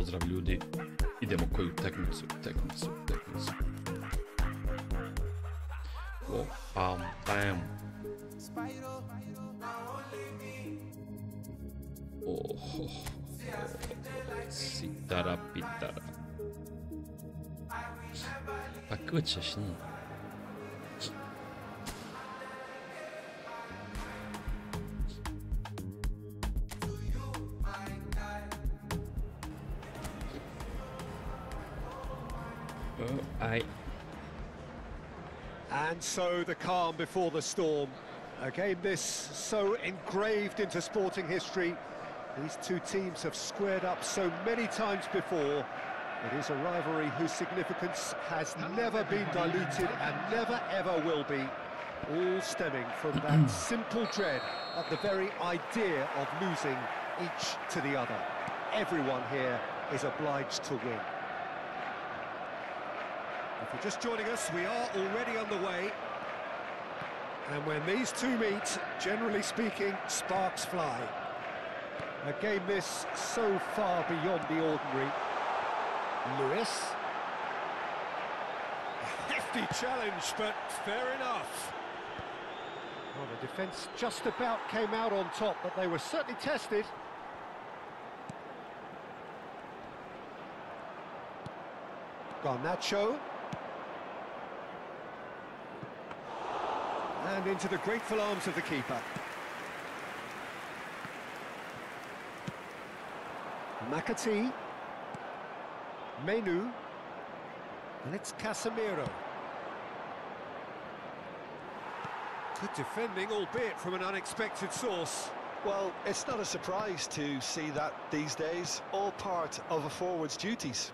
pozdrav ljudi. Idemo koju tekmicu. O, bam. Sitara pitara. Pa ko ćeš njih? And so the calm before the storm. A game this so engraved into sporting history. These two teams have squared up so many times before. It is a rivalry whose significance has never been diluted and never ever will be. All stemming from that simple dread at the very idea of losing each to the other. Everyone here is obliged to win. If you're just joining us, we are already on the way. And when these two meet, generally speaking, sparks fly. A game this so far beyond the ordinary. Lewis. A hefty challenge, but fair enough. Well, the defence just about came out on top, but they were certainly tested. Garnacho. And into the grateful arms of the keeper. McAtee. Menu. And it's Casemiro. Good defending, albeit from an unexpected source. Well, it's not a surprise to see that these days, all part of a forward's duties.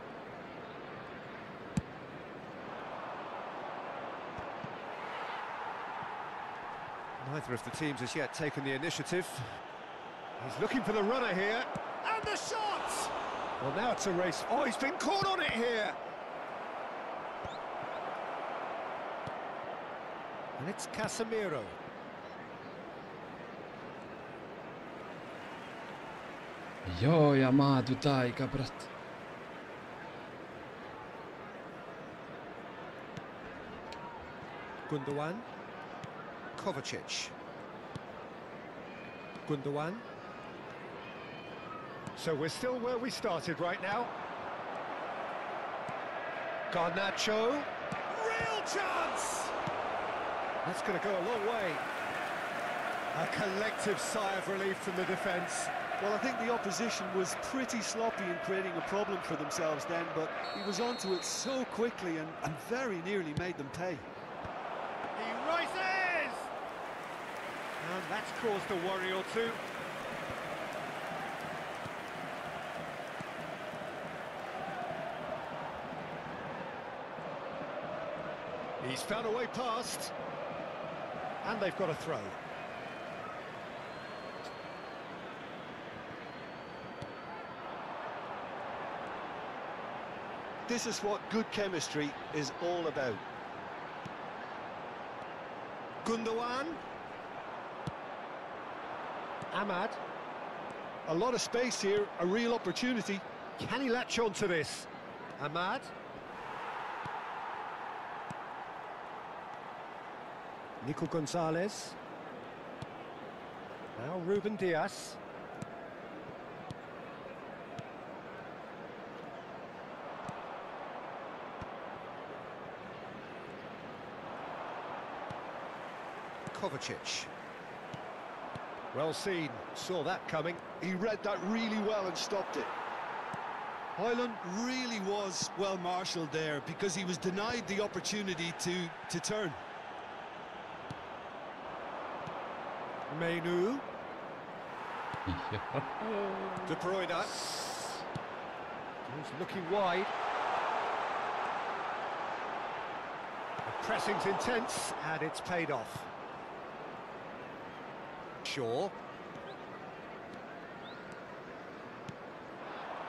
Neither of the teams has yet taken the initiative. He's looking for the runner here. And the shot! Well, now it's a race. Oh, he's been caught on it here! And it's Casemiro. Joo, ja maatut aika, brat. Gundogan. Kovacic. Gundogan. So we're still where we started right now. Garnacho. Real chance! That's going to go a long way. A collective sigh of relief from the defence. Well, I think the opposition was pretty sloppy in creating a problem for themselves then, but he was onto it so quickly and very nearly made them pay. He rises! And that's caused a worry or two. He's found a way past. And they've got a throw. This is what good chemistry is all about. Gundogan. Ahmad. A lot of space here, a real opportunity. Can he latch on to this? Ahmad. Nico Gonzalez. Now Ruben Diaz. Kovacic. Well seen, saw that coming. He read that really well and stopped it. Højlund really was well marshalled there because he was denied the opportunity to turn. Menu. De Bruyne. He's looking wide. The pressing's intense, and it's paid off. Shaw.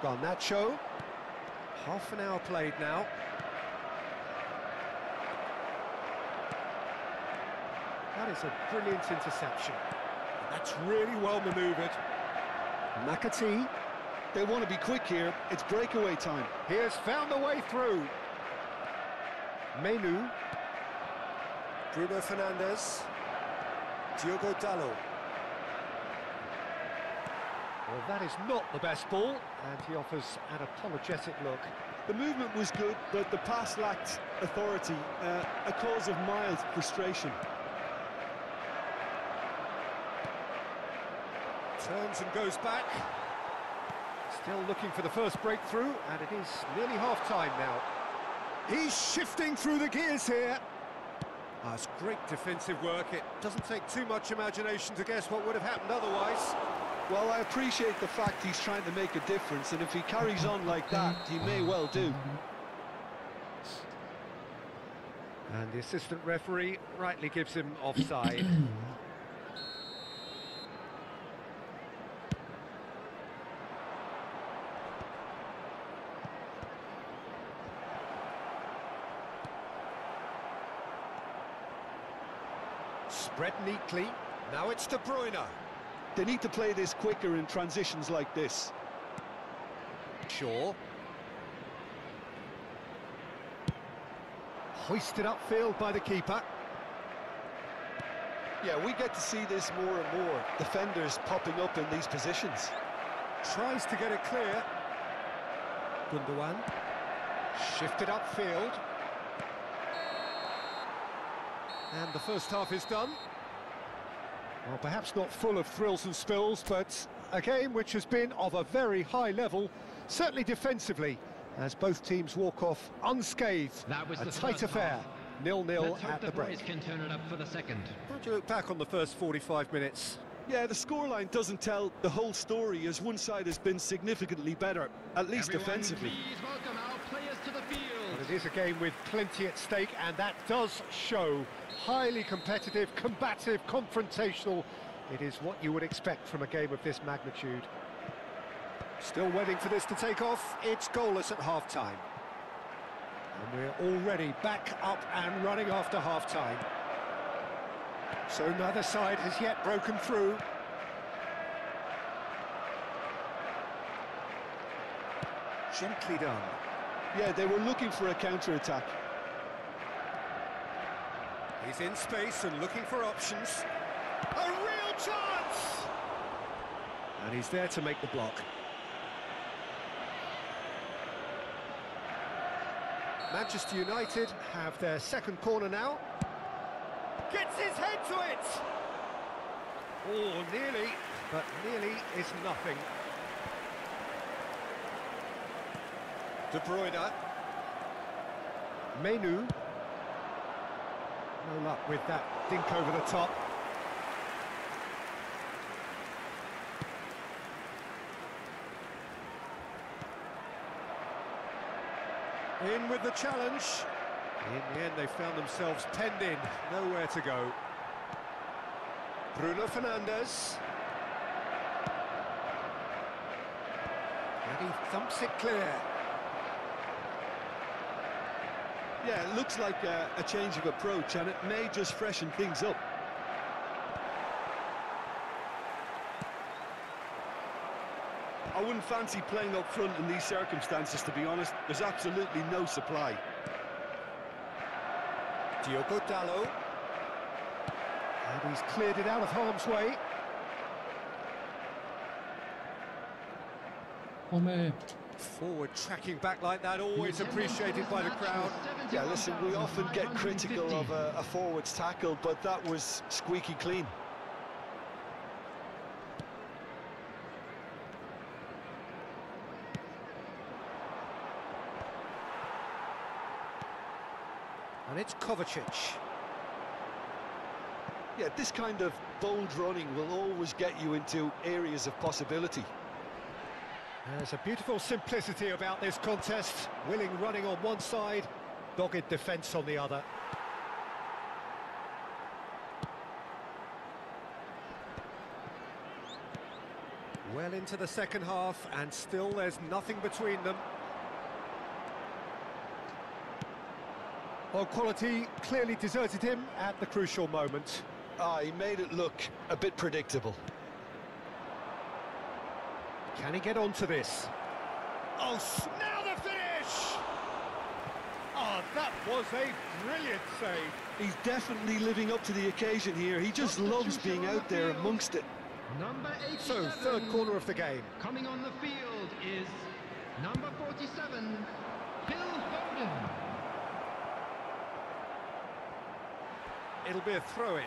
Garnacho. Half an hour played now. That is a brilliant interception. That's really well manoeuvred. McAtee. They want to be quick here. It's breakaway time. He has found the way through. Menu. Bruno Fernandes. Diogo Dalot. Well, that is not the best ball, and he offers an apologetic look. The movement was good, but the pass lacked authority, a cause of mild frustration. Turns and goes back. Still looking for the first breakthrough, and it is nearly half-time now. He's shifting through the gears here. That's great defensive work. It doesn't take too much imagination to guess what would have happened otherwise. Well, I appreciate the fact he's trying to make a difference, and if he carries on like that, he may well do. And the assistant referee rightly gives him offside. Spread neatly. Now it's De Bruyne. They need to play this quicker in transitions like this. Shaw. Hoisted upfield by the keeper. Yeah, we get to see this more and more. Defenders popping up in these positions. Tries to get it clear. Gundogan. Shifted upfield. And the first half is done. Well, perhaps not full of thrills and spills, but a game which has been of a very high level, certainly defensively, as both teams walk off unscathed. That was a the tight first affair, half. 0-0 Let's hope at the the break. boys can turn it up for the second. How do you look back on the first 45 minutes? Yeah, the scoreline doesn't tell the whole story, as one side has been significantly better, at least Everyone, defensively. please welcome our players to the field. But it is a game with plenty at stake, and that does show. Highly competitive, combative, confrontational. It is what you would expect from a game of this magnitude. Still waiting for this to take off. It's goalless at half-time. And we're already back up and running after half-time. So neither side has yet broken through. Gently done. Yeah, they were looking for a counter-attack. He's in space and looking for options. A real chance! And he's there to make the block. Manchester United have their second corner now. Gets his head to it! Oh, nearly, but nearly is nothing. De Bruyne. Menu. No luck with that dink over the top. In with the challenge. In the end, they found themselves penned in, nowhere to go. Bruno Fernandes. And he thumps it clear. Yeah, it looks like a change of approach, and it may just freshen things up. I wouldn't fancy playing up front in these circumstances, to be honest. There's absolutely no supply. Diogo Dalot. And he's cleared it out of harm's way. Oh man. Forward tracking back like that, always appreciated by the crowd. Yeah, listen, we often get critical of a forward's tackle, but that was squeaky clean. And it's Kovacic. Yeah, this kind of bold running will always get you into areas of possibility. There's a beautiful simplicity about this contest. Willing running on one side, dogged defence on the other. Well into the second half, and still there's nothing between them. Well, quality clearly deserted him at the crucial moment. He made it look a bit predictable. Can he get onto this? Oh, now the finish! Oh, that was a brilliant save. He's definitely living up to the occasion here. He just loves being out there amongst it. Number 87. So, third corner of the game. Coming on the field is number 47, Vodeno. It'll be a throw-in.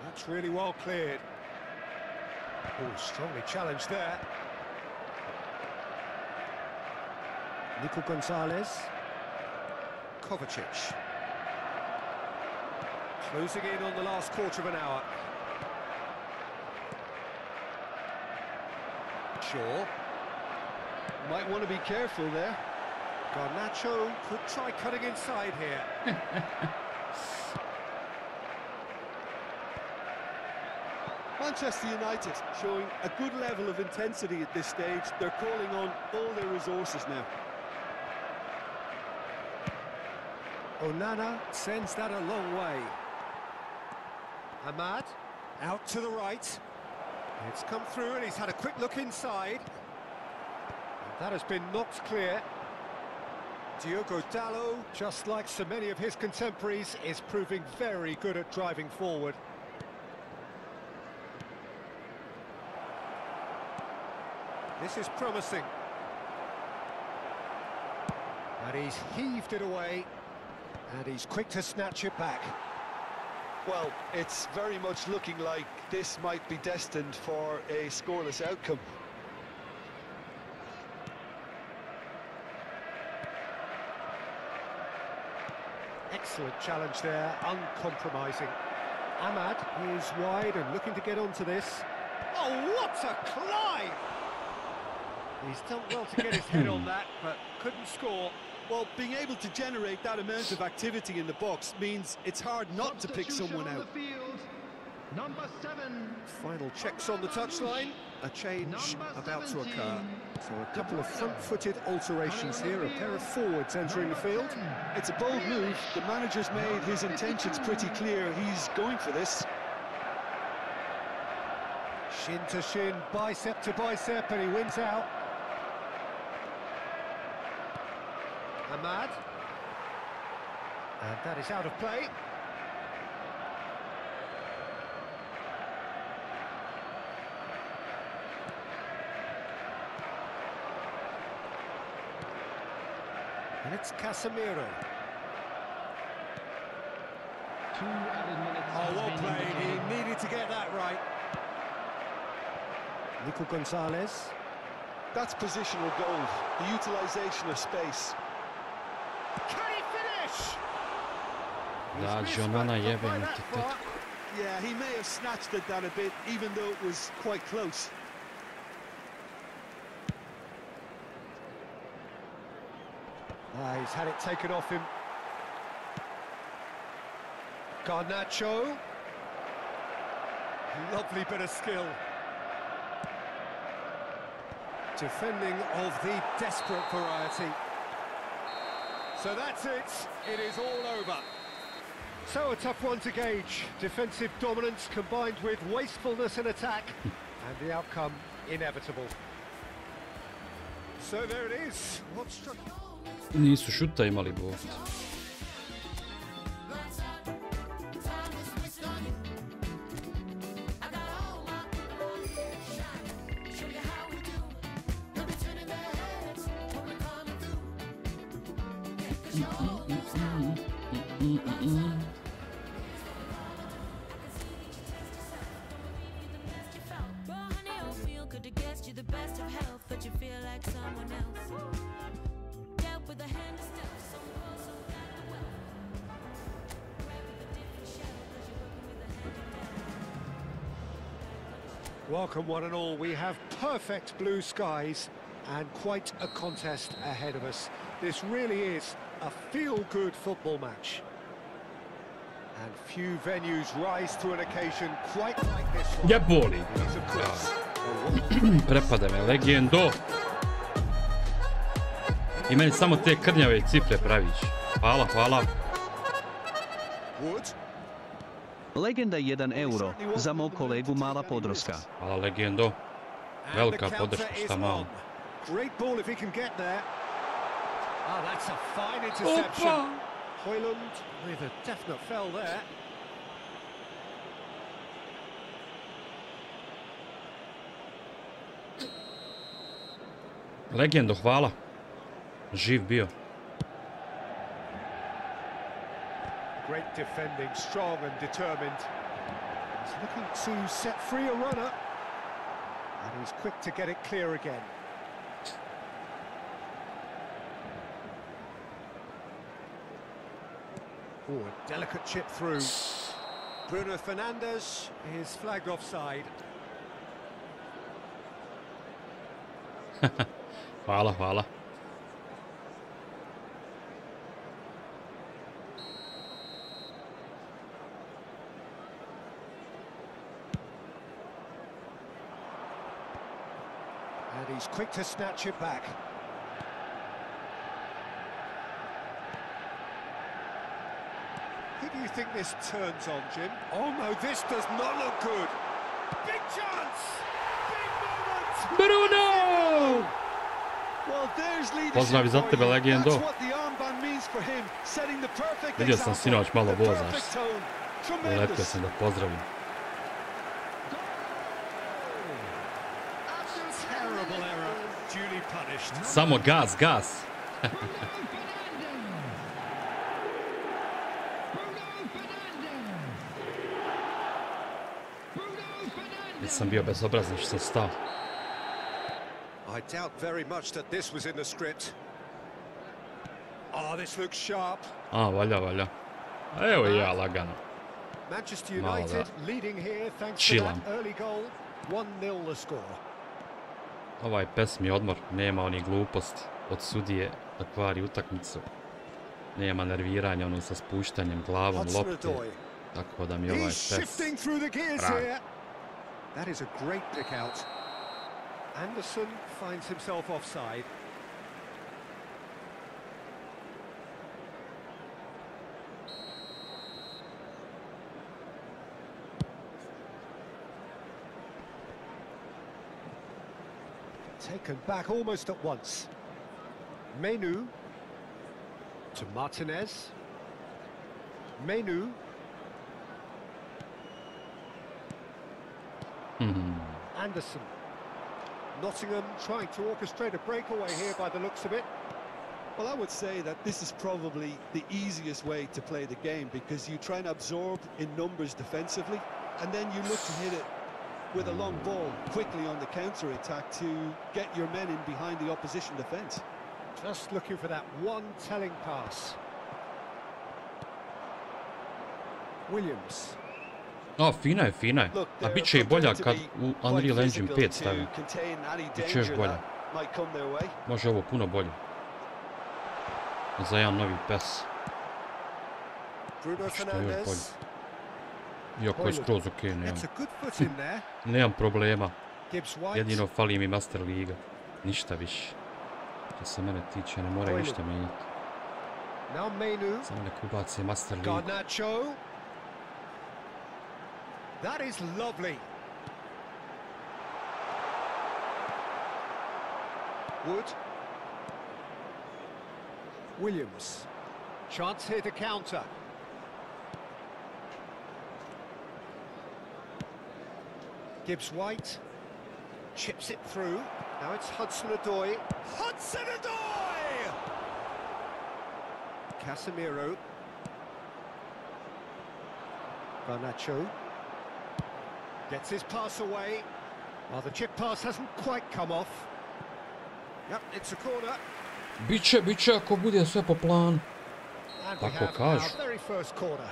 That's really well cleared. Oh, strongly challenged there. Nico Gonzalez. Kovacic. Closing in on the last quarter of an hour. Shaw. Might want to be careful there. Garnacho could try cutting inside here. Manchester United showing a good level of intensity at this stage. They're calling on all their resources now. Onana sends that a long way. Ahmad out to the right. It's come through and he's had a quick look inside. And that has been knocked clear. Diogo Dalot, just like so many of his contemporaries, is proving very good at driving forward. This is promising. And he's heaved it away. And he's quick to snatch it back. Well, it's very much looking like this might be destined for a scoreless outcome. Excellent challenge there, uncompromising. Ahmad is wide and looking to get onto this. Oh, what a climb! He's done well to get his head on that, but couldn't score. Well, being able to generate that amount of activity in the box means it's hard not to pick someone out. Number 7. Final checks on the touchline. A change about to occur. So a couple of front-footed alterations here. A pair of forwards entering the field. It's a bold move. The manager's made his intentions pretty clear. He's going for this. Shin to shin, bicep to bicep, and he wins out. Ahmad. And that is out of play. And it's Casemiro. 2 added minutes. Oh, well played. He needed to get that right. Nico Gonzalez. That's positional gold, the utilisation of space. Can he finish? Da će on ona jebem ti tetku. Yeah, he may have snatched at that a bit, even though it was quite close. He's had it taken off him. Garnacho. Lovely bit of skill. Defending of the desperate variety. So that's it. It is all over. So a tough one to gauge. Defensive dominance combined with wastefulness in attack. And the outcome inevitable. So there it is. What struck... Nisu šuta imali bot. Welcome one and all. We have perfect blue skies and quite a contest ahead of us. This really is a feel-good football match. And few venues rise to an occasion quite like this one. Ja boli. Prepada me, legendo. I meni samo te krnjave cifre pravić. Hvala, hvala. Legenda 1 euro, za mog kolegu mala podrška. Hvala legendo. Velika podrška, šta malo. Great ball if he can get there. Ah, that's a fine interception. Højlund with a definite fell there. Legendo, hvala. Živ bio. Great defending, strong and determined. He's looking to set free a runner. And he's quick to get it clear again. Oh, a delicate chip through. Bruno Fernandes is flagged offside. Hvala, hvala. And he's quick to snatch it back. Who do you think this turns on, Jim? Oh no, this does not look good. Big chance! Big moment! Bruno! Well, there's Pozdrav i za tebe, legendo. That's what the armband means for him, setting the perfect Vidio sam example. sinoć malo The vozaš. perfect tone. Letio Tremendous. sam da pozdravim. Terrible error, duly punished. Samo gas, gas. Nisam bio bezobrazan što sam stao. I doubt very much that this was in the script. Oh, this looks sharp. A, valja, valja. Evo i ja lagano. Manchester Malo United da leading here thanks to chillam. that early goal. 1-0 the score. Ovaj pesmi odmor, nema onih gluposti od sudije da kvari utakmicu. Nema nerviranja ono sa spuštanjem glavom lopte. Tako da mi ovaj He's pes shifting through the gears Right. here. That is a great pick out. Anderson finds himself offside. Taken back almost at once. Menu to Martinez. Menu. Anderson. Nottingham trying to orchestrate a breakaway here by the looks of it. Well, I would say that this is probably the easiest way to play the game because you try and absorb in numbers defensively and then you look to hit it with a long ball quickly on the counter-attack to get your men in behind the opposition defence. Just looking for that one telling pass. Williams. O, fina je, fina je. A bit će i bolja kad u Unreal Engine 5 stavim. Biće još bolja. Može ovo puno bolje. Za jedan novi PES. Bruno Što je još bolje. Fernandes. Iako je skroz ok, nemam. Gets a good foot in there. Nemam problema. Gibbs White. Jedino fali mi Master Liga. Ništa više. Što se mene tiče, ne mora ništa mijenjati. Now Menu. Samo nek ubaci Master Liga. Garnacho. That is lovely. Wood. Williams. Chance here to counter. Gibbs White. Chips it through. Now it's Hudson-Odoi. Hudson-Odoi! Casemiro. Garnacho. Gets his pass away. Well, the chip pass hasn't quite come off. Yep, it's a corner. Biće ako bude sve po planu. And we Tako have kažu. our very first corner.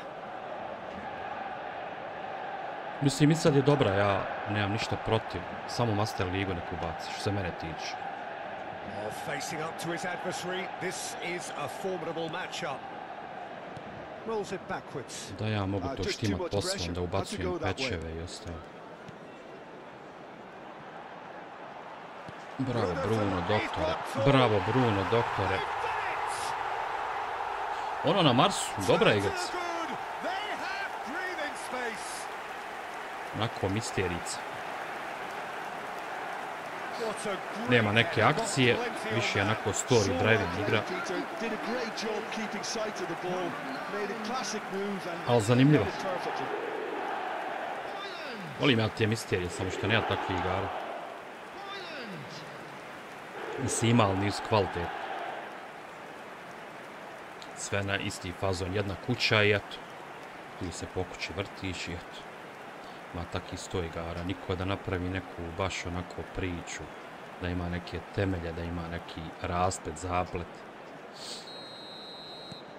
Mislim, i sad je dobra, ja nemam ništa protiv. Samo Master Ligu nek ubaci, što se mene tiče. Oh, facing up to his adversary. This is a formidable matchup. Rolls it backwards. Da ja mogu to Just štimat too much poslom, pressure. da Had to ubacujem go that way. pečeve i ostalo. Bravo Bruno, doktore. Bravo Bruno, doktore. Ono na Marsu, dobra igrac. Onako misterica. Nema neke akcije, više je onako story driving igra. Ali zanimljiva. Volim ja te misterije, samo što nema takvih igara. Nisi imao, ali nisu kvalitet. Sve na isti fazon, jedna kuća i eto. Tu se po kući vrtiš i eto. Ima takih 100 igara, niko da napravi neku baš onako priču, da ima neke temelje, da ima neki rasplet, zaplet.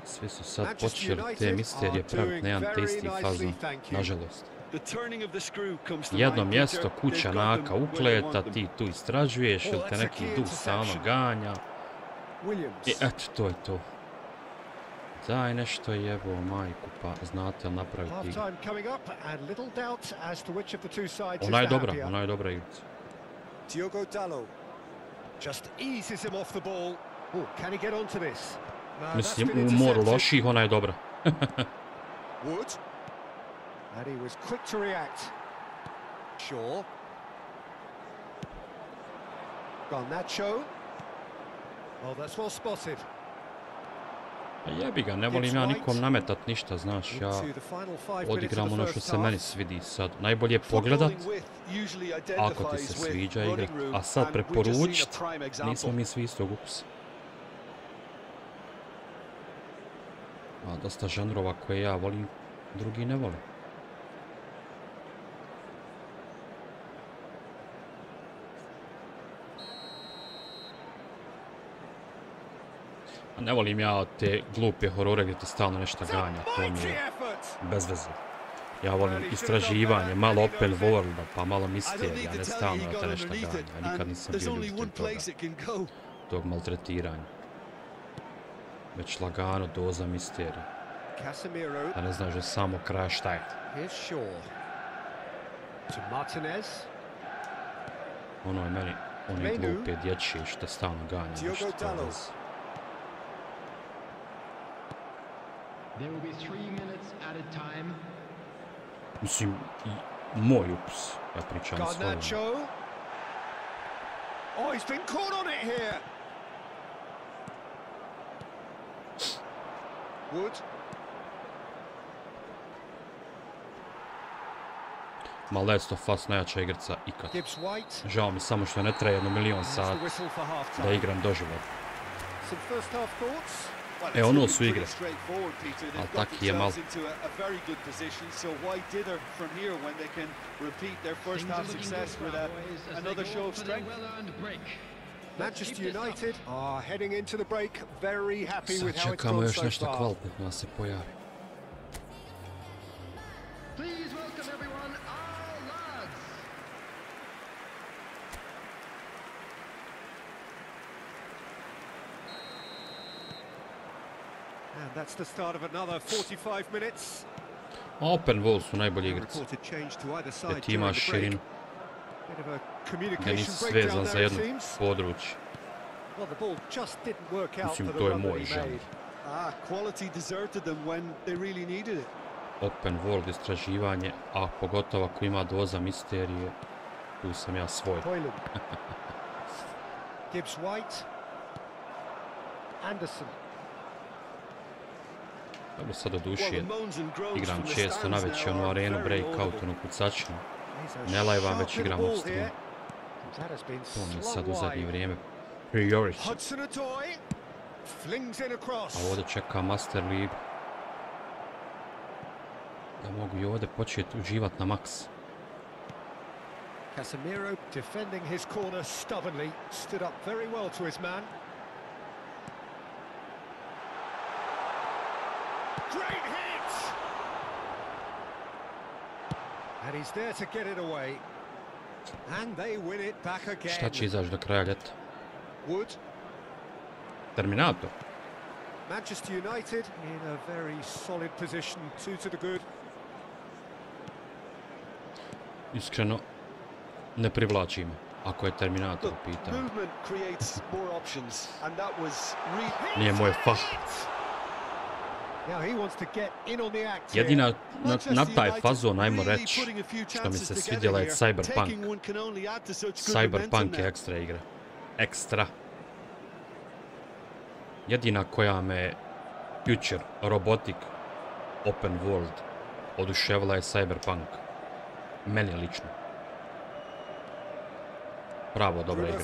Svi su sad počeli te misterije praviti na jedan te isti fazon, nažalost. Jedno mjesto, kuća naka ukleta, ti tu istražuješ ili te neki duh stalno ganja. I eto, to je to. Daj nešto jebo majku, pa znate li napraviti igru. Ona je dobra igraca. Mislim, u moru loših, ona je dobra. Jebi ga, ne volim ja nikom nametat ništa, znaš, ja odigram ono što se meni svidi sad. Najbolje je pogledat, ako ti se sviđa igrat, a sad preporučit, nismo mi svi istog ukusa. Dosta žanrova koje ja volim, drugi ne volim. Ne volim ja te glupe horore gdje te stalno nešto ganja, to mi je bez veze. Ja volim istraživanje, malo open worlda, pa malo misterija, ne stalno da te nešto ganja. Ja nikad nisam bio ljubitelj tog maltretiranja. Već lagano doza misterija. Da ne znaš da samo kraja šta je. Ono je meni, oni glupe dječje što stalno ganja, nešto to veze. Mislim, moj ukus, ja pričam svojom. Ma Last of Us najjača igraca ikad. Žao mi samo što ne traje 1 milion sati da igram doživotno. Ono su igre, ali taki je malo. Sad čekamo još nešto kvalitetno da se pojavi. That's the start of another 45 minutes. Open World su najbolji igraci. Gdje ti imaš širinu. Gdje nisi svezan za jedno područje. Mislim, to je moj žanr. Open World istraživanje, a pogotovo ako ima doza misterije, tu sam ja svoj. Gibbs White. Anderson. Dobro, sad do duše igram često na već onu arenu breakout, onu kucačnu. Ne lajvam, već igram off stream. To mi je sad u zadnje vrijeme priority. A ovdje čeka Master League. Da mogu i ovdje početi uživati na maks. Casemiro defending his corner stubbornly, stood up very well to his man. Great hit! And he's there to get it away. And they win it back again. Šta će izaći do kraja ljeta? Wood. Terminator. Manchester United in a very solid position, 2 to the good. Iskreno, ne privlači me. Ako je Terminator u pitanju. Nije moj fah. Jedina na taj fazon, ajmo reći, što mi se svidjela je Cyberpunk. Cyberpunk je ekstra igra. Ekstra. Jedina koja me Future, Robotic, Open World oduševila je Cyberpunk. Meni lično. Pravo dobra igra.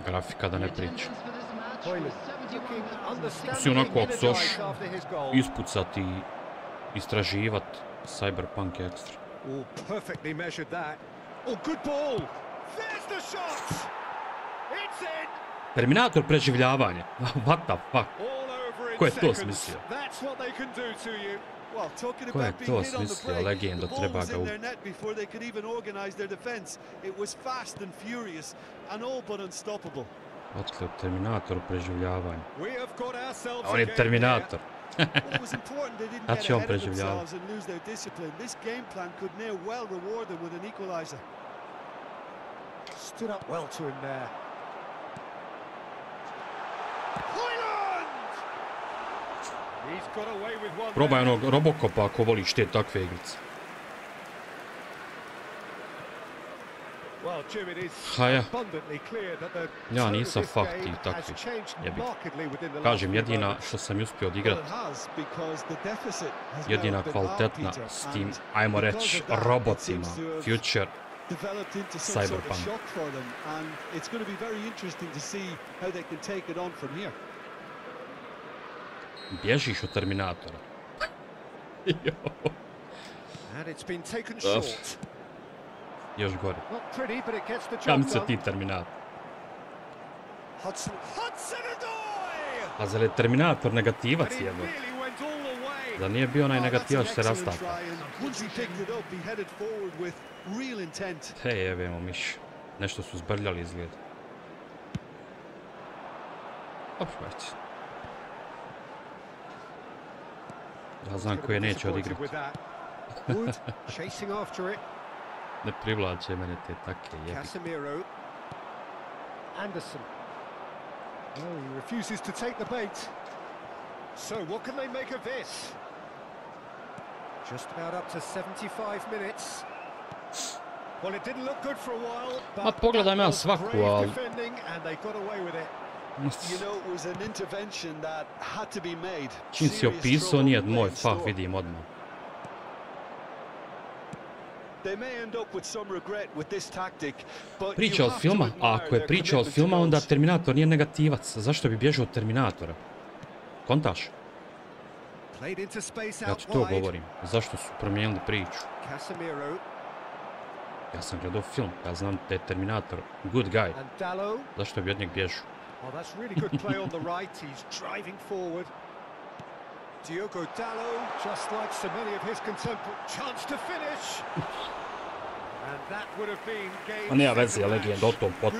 Grafika da ne pričam. Si onako ako soš ispucati i istraživat, Cyberpunk je ekstra. Terminator preživljavanje. What the fuck? Ko je to smislio? Ko je to smislio? Legendo, treba ga ubiti. Otkle u Terminatoru preživljavanje. A on je Terminator. Tad će on preživljavati. Probaj onog Robocopa ako voliš te takve igrice. Ja nisam fakt i takvi. Kažem, jedina što sam uspio odigrati, jedina kvalitetna s tim, ajmo reći, robotima, Future, Cyberpunk. Bježiš od Terminatora. Još gore. Kam se ti Terminator? A zar je Terminator negativac jedno? Zar nije bio onaj negativac što se rastapa? Hej, evemo miš. Nešto su zbrljali izgled. Opšmać. Ja znam koje neće odigrati. Ne privlače mene te take jebi. Anderson. Oh, he refuses to take the bait. So what can they make of this? Just about up to 75 minutes. Well, it didn't look good for a while. Ma pogledaj me svaku, ali and they got away with it. Čim si opisao, nije moj fah, vidim odmah. Priča od filma, a ako je priča od filma, onda Terminator nije negativac. Zašto bi bježao od Terminatora? Kontaš? Ja ti to govorim. Zašto su promijenili priču? Ja sam gledao film, ja znam da je Terminator good guy. Zašto bi od njeg bježao? Oh, that's really good play on the right. He's driving forward. Diogo Dallo, just like so many of his contemporaries, chance to finish. And that would have been game. Nema veze, legend o tom potom.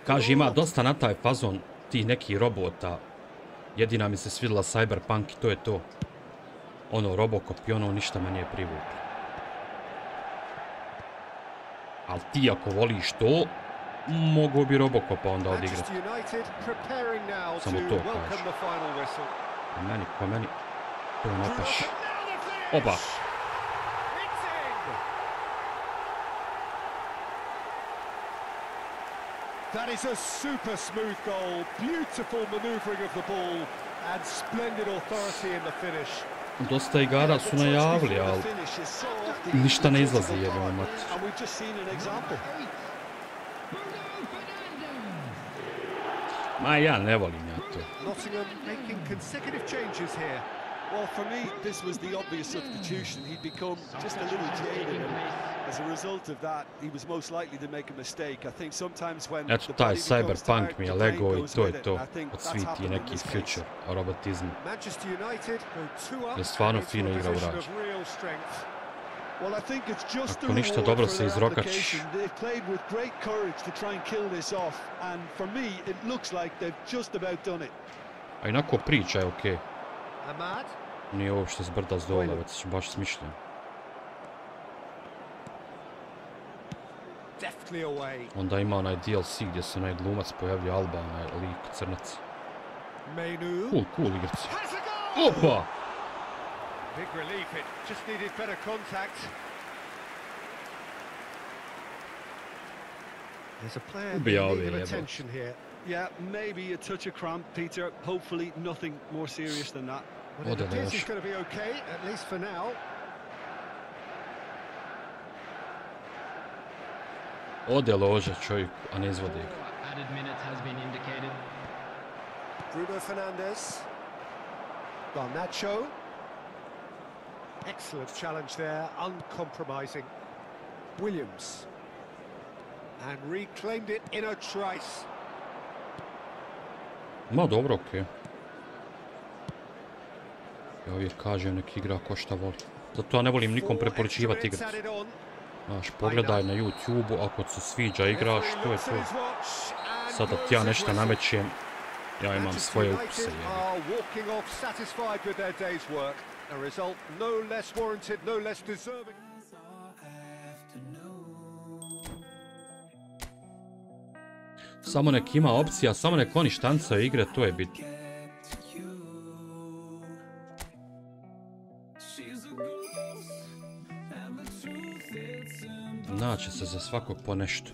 Kaže, ima dosta na taj fazon tih nekih robota. Jedina mi se svidjela Cyberpunk i to je to. Ono Robocop i ono ništa me nije privuklo. Ali ti ako voliš to, mogu bi Robocopa onda odigrati. Samo to kažu. Ko meni, to ne paši. Oba! That is a super smooth goal, beautiful maneuvering of the ball and splendid authority in the finish. Dosta igara su najavili, ali ništa ne izlazi jednom mati. Ma ja ne volim ja to. Well, for me, this was the obvious substitution. He'd become just a little jaded. As a result of that, he was most likely to make a mistake. I think sometimes when eto taj Cyberpunk mi je lego i to je to. Od svi ti neki Future robotizmu. Je stvarno fino igra urađa. Ako ništa dobro se izrokačiš. A inako priča je okej. Nije uopšte zbrda s dole, već baš smišljeno. swiftly away. Onda ima onaj DLC gdje se onaj glumac pojavlja, Alba, onaj lik crnac. Menu. Cool igrac. Has a goal! Opa! Big relief, it just needed better contact. There's a player in need of attention here. Yeah, maybe a touch of cramp, Peter. Hopefully nothing more serious than that. But it appears he's going to be okay, at least for now. Ode lože čovjek, a ne izvodi ga. Added minutes has been indicated. Bruno Fernandes. Garnacho. Excellent challenge there, uncompromising. Williams. And reclaimed it in a trice. Ma dobro, okej. Ja uvijek kažem nek igra ko šta voli. Zato ja ne volim nikom preporučivati igrat. Znaš, pogledaj na YouTube-u, ako ti se sviđa igraš, to je to. Sad da ti ja nešto namećem, ja imam svoje ukuse. Samo nek ima opcija, samo nek oni štancaju igre, to je bitno. Naće se za svakog po nešto.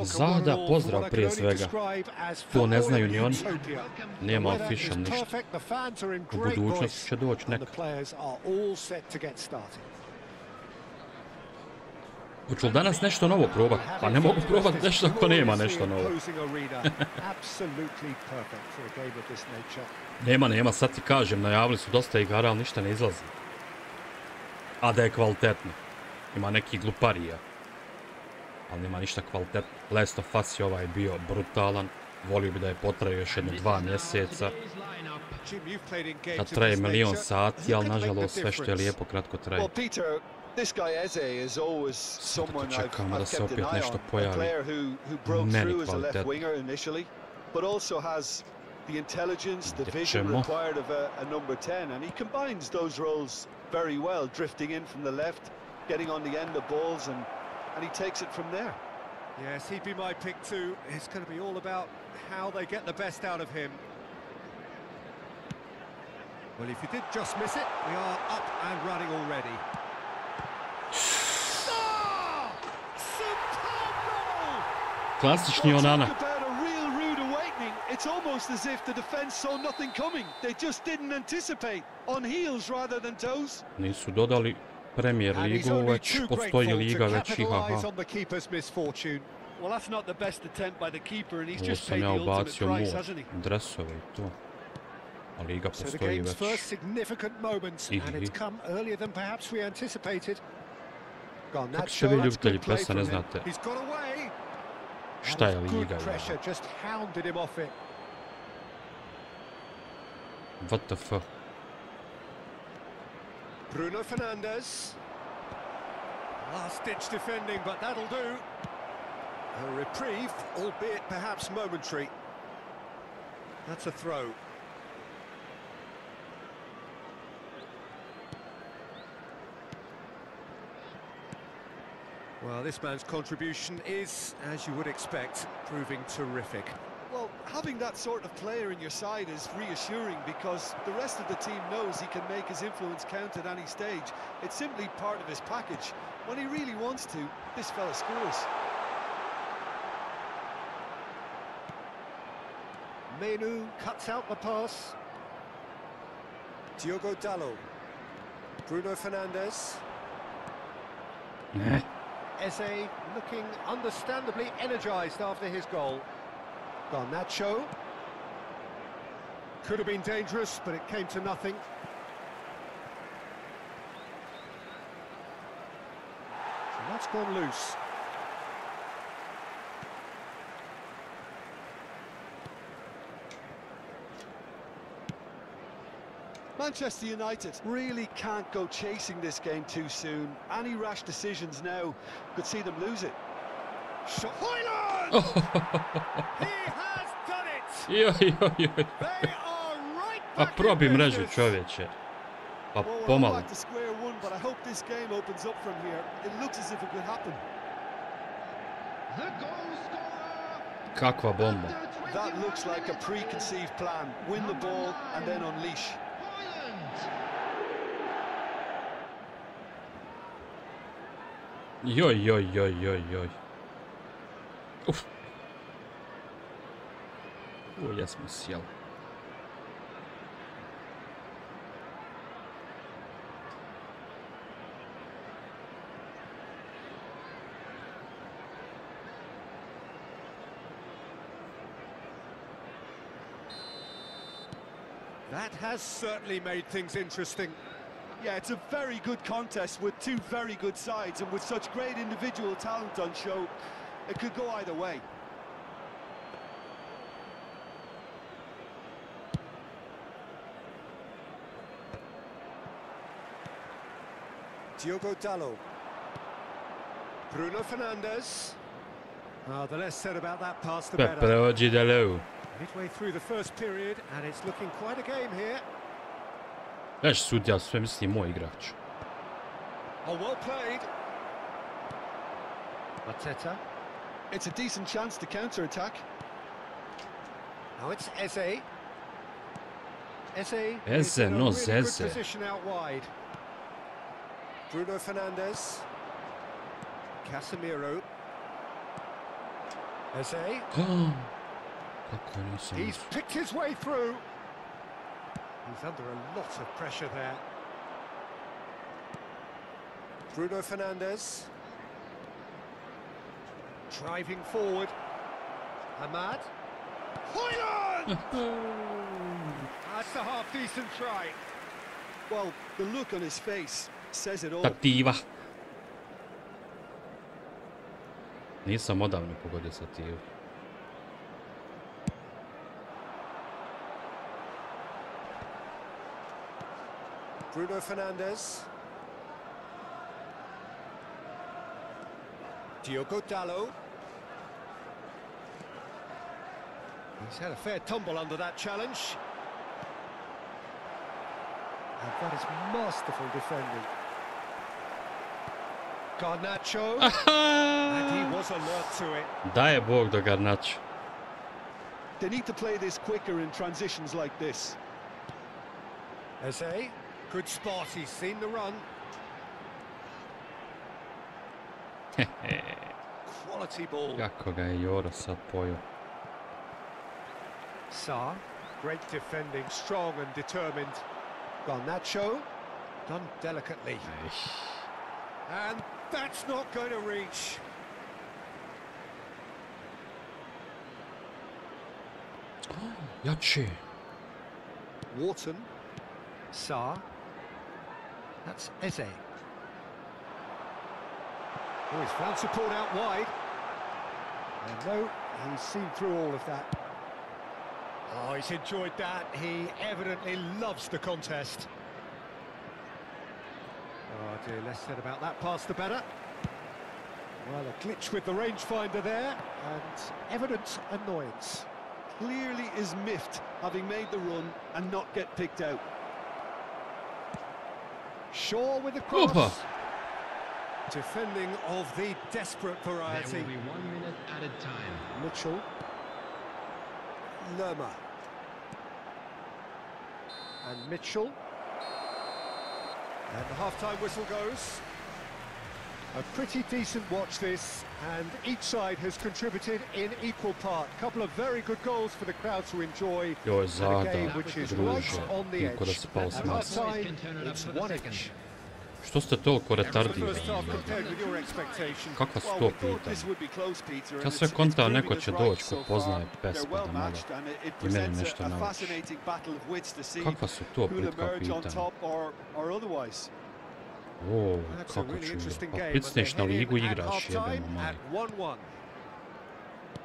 Zada, pozdrav prije svega. To ne znaju ni oni. Nema official ništa. U budućnosti će doći neka. Hoću li danas nešto novo probati? Pa ne mogu probati nešto ako nema nešto novo. Nema, sad ti kažem, najavili su dosta igara, ali ništa ne izlazi. A da je kvalitetno. Ima neki gluparija. Ali nema ništa kvalitetno. Last of Us je ovaj bio brutalan. Volio bi da je potrajao još jedno 2 mjeseca. Da traje milion sati, ali nažalost sve što je lijepo kratko traje. Sada čekamo da se opet nešto pojavi. Meni kvalitetno. Gdje ćemo? And he takes it from there. Yes, he'd be my pick too. It's going to be all about how they get the best out of him. Well, if you did just miss it, we are up and running already. Oh! Superb goal! Klasični Onana. It's almost as if the defense saw nothing coming. They just didn't anticipate. On heels rather than toes. Nisu dodali Premier ligu, već postoji liga već i haha. Ovo sam ja ubacio mu dresove i to. A liga postoji već. Kako ste vi ljubitelji PES-a, ne znate šta je liga. What the fuck? Bruno Fernandes. Last-ditch defending, but that'll do. A reprieve, albeit perhaps momentary. That's a throw. Well, this man's contribution is, as you would expect, proving terrific. Well, having that sort of player in your side is reassuring because the rest of the team knows he can make his influence count at any stage. It's simply part of his package. When he really wants to, this fella scores. Menu cuts out the pass. Diogo Dalot. Bruno Fernandes. Eze looking understandably energised after his goal. Garnacho. Could have been dangerous, but it came to nothing. So that's gone loose. Manchester United really can't go chasing this game too soon. Any rash decisions now could see them lose it. Shot. Hoyland! He has done it! They are right Pa back probi in mrežu business. čovječe. Pa Well, we're pomalo. back to square one, but I hope this game opens up from here. It looks as if it could happen. The goal scorer. Kakva bomba. That looks like a preconceived plan. Win the ball and then unleash. Joj. Uf. Ja smo sjeli. That has certainly made things interesting. Yeah, it's a very good contest with two very good sides, and with such great individual talent on show, it could go either way. Diogo Dalot. Bruno Fernandes. The less said about that pass, the Pepe better. ođi da leu. Midway through the first period, and it's looking quite a game here. Znaš, sudja sve misli moj igrač. Oh, well played. Mateta. It's a decent chance to counter-attack. Now it's Eze. Eze. Eze, is in a no really Zeze. good position out wide. Bruno Fernandes. Casemiro. Eze. Kako nisam... He's picked his way through. He's under a lot of pressure there. Bruno Fernandes. Driving forward. Ahmad. Hoyland! That's a half-decent try. Well, the look on his face says it all. Stativa. Nisam odavno pogodio stativu. Bruno Fernandes. Diogo Dalot. He's had a fair tumble under that challenge. And that is masterful defending. Garnacho. And he was alert to it. Daje Bog do Garnacho. They need to play this quicker in transitions like this. Eze. Good spot, he's seen the run. Quality ball. Kako ga je Joro sad pojao. Sarr, great defending, strong and determined. Garnacho, done delicately. And that's not going to reach. Jače. Wharton, Sarr, that's Eze. Oh, he's found support out wide. And no, he's seen through all of that. Oh, he's enjoyed that. He evidently loves the contest. Oh dear, less said about that pass, the better. Well, a glitch with the rangefinder there, and evident annoyance. Clearly is miffed, having made the run and not get picked out. Shaw with the cross. Opa. Defending of the desperate variety. There will be 1 minute added time. Mitchell. Lerma. And Mitchell. And the half-time whistle goes. A pretty decent watch this, and each side has contributed in equal part. A couple of very good goals for the crowd to enjoy. Joj, And a Zada, game which is druže, right on the niko da edge. se pao At s nas. half-time, it's 1-1. Što ste toliko First retardirani? half compared with your expectation. Kakva su Well, to we thought pitanja? this would be close, Peter. Ja and sve it's kontam proving neko us će right doći so ko far. poznaje They're pesmu well da malo matched, and it i meni presents nešto a nauči. fascinating battle of wits to see Kakva su to who'll plitka emerge on pitanja? top or otherwise. O, That's a kako really ću interesting igrati? Pa game. picneš na and they head ligu in at igraš, half-time jebeno at mali. 1-1.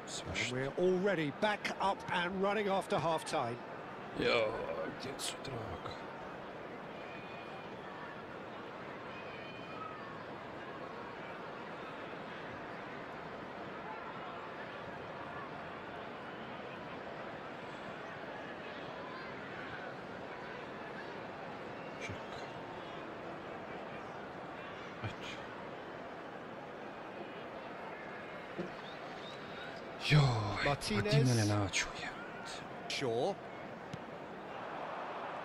Sve And što. we're already back up and running after half-time. Joj, djecu draga. Joj, a ti mene načuje. Shaw.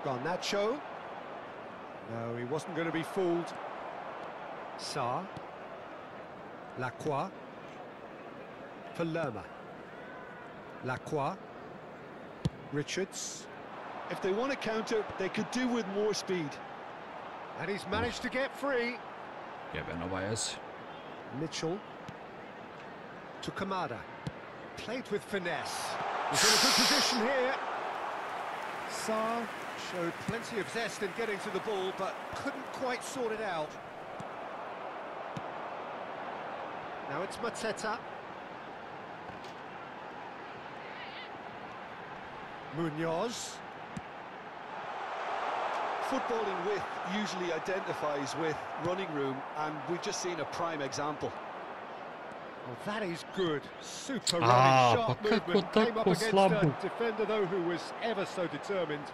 Garnacho. No, he wasn't going to be fooled. Sarr. Lacroix. For Lerma. Lacroix. Richards. If they want to counter, they could do with more speed. And he's managed to get free. Jebeno vajez. Mitchell. To Kamera. Played with finesse. He's in a good position here. Sarr showed plenty of zest in getting to the ball, but couldn't quite sort it out. Now it's Mateta. Munoz. Footballing width usually identifies with running room, and we've just seen a prime example. Oh, that is good. Super running, sharp movement. Came up against a defender, though, who was ever so determined.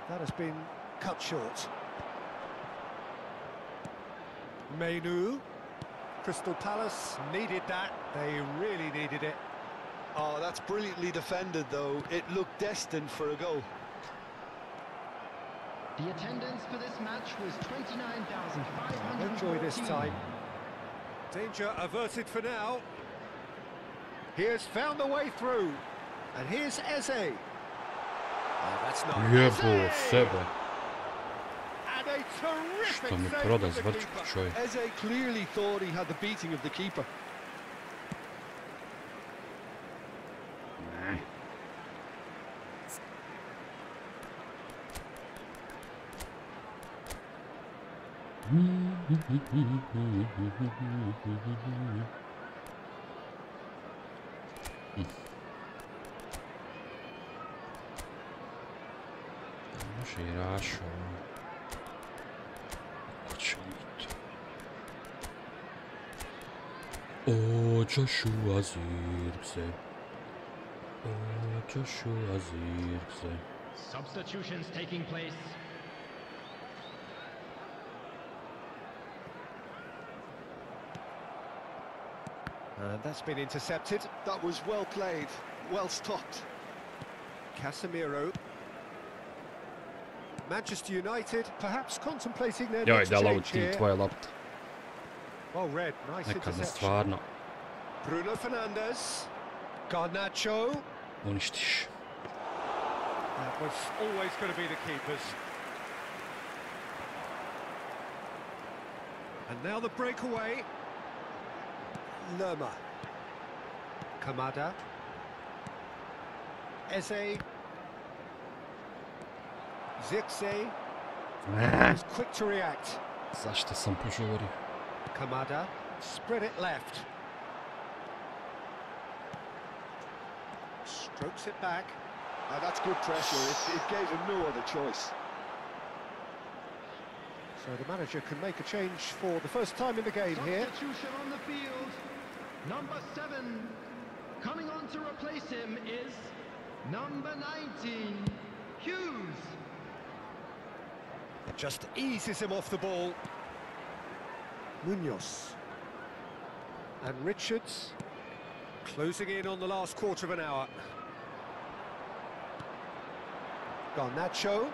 That has been cut short. Menu. Crystal Palace needed that. They really needed it. Oh, that's brilliantly defended, though. It looked destined for a goal. The attendance for this match was 29,500. Enjoy this time. Danger averted for now. He has found the way through. And here's Eze. Oh, that's not Eze. And a terrific save from the keeper. Eze clearly thought he had the beating of the keeper. Može i Rašo. Ko će mi to? O, Joshua Zirkse. O, Joshua Zirkse. Substitutions taking place. That's been intercepted. That was well played, well stopped. Casemiro. Manchester United perhaps contemplating their next change here. Well read, nice interception. Bruno Fernandes. Garnacho. Uništiš. That was always going to be the keepers. And now the breakaway. Lerma. Kamada. Eze. Zirkse. Was quick to react. Zašto sam požurio? Kamada. Spread it left. Strokes it back. That's good pressure. It gave him no other choice. So the manager can make a change for the first time in the game here. Substitution on the field. Number 7. Coming on to replace him is number 19, Hughes. Just eases him off the ball. Munoz. And Richards closing in on the last quarter of an hour. Garnacho.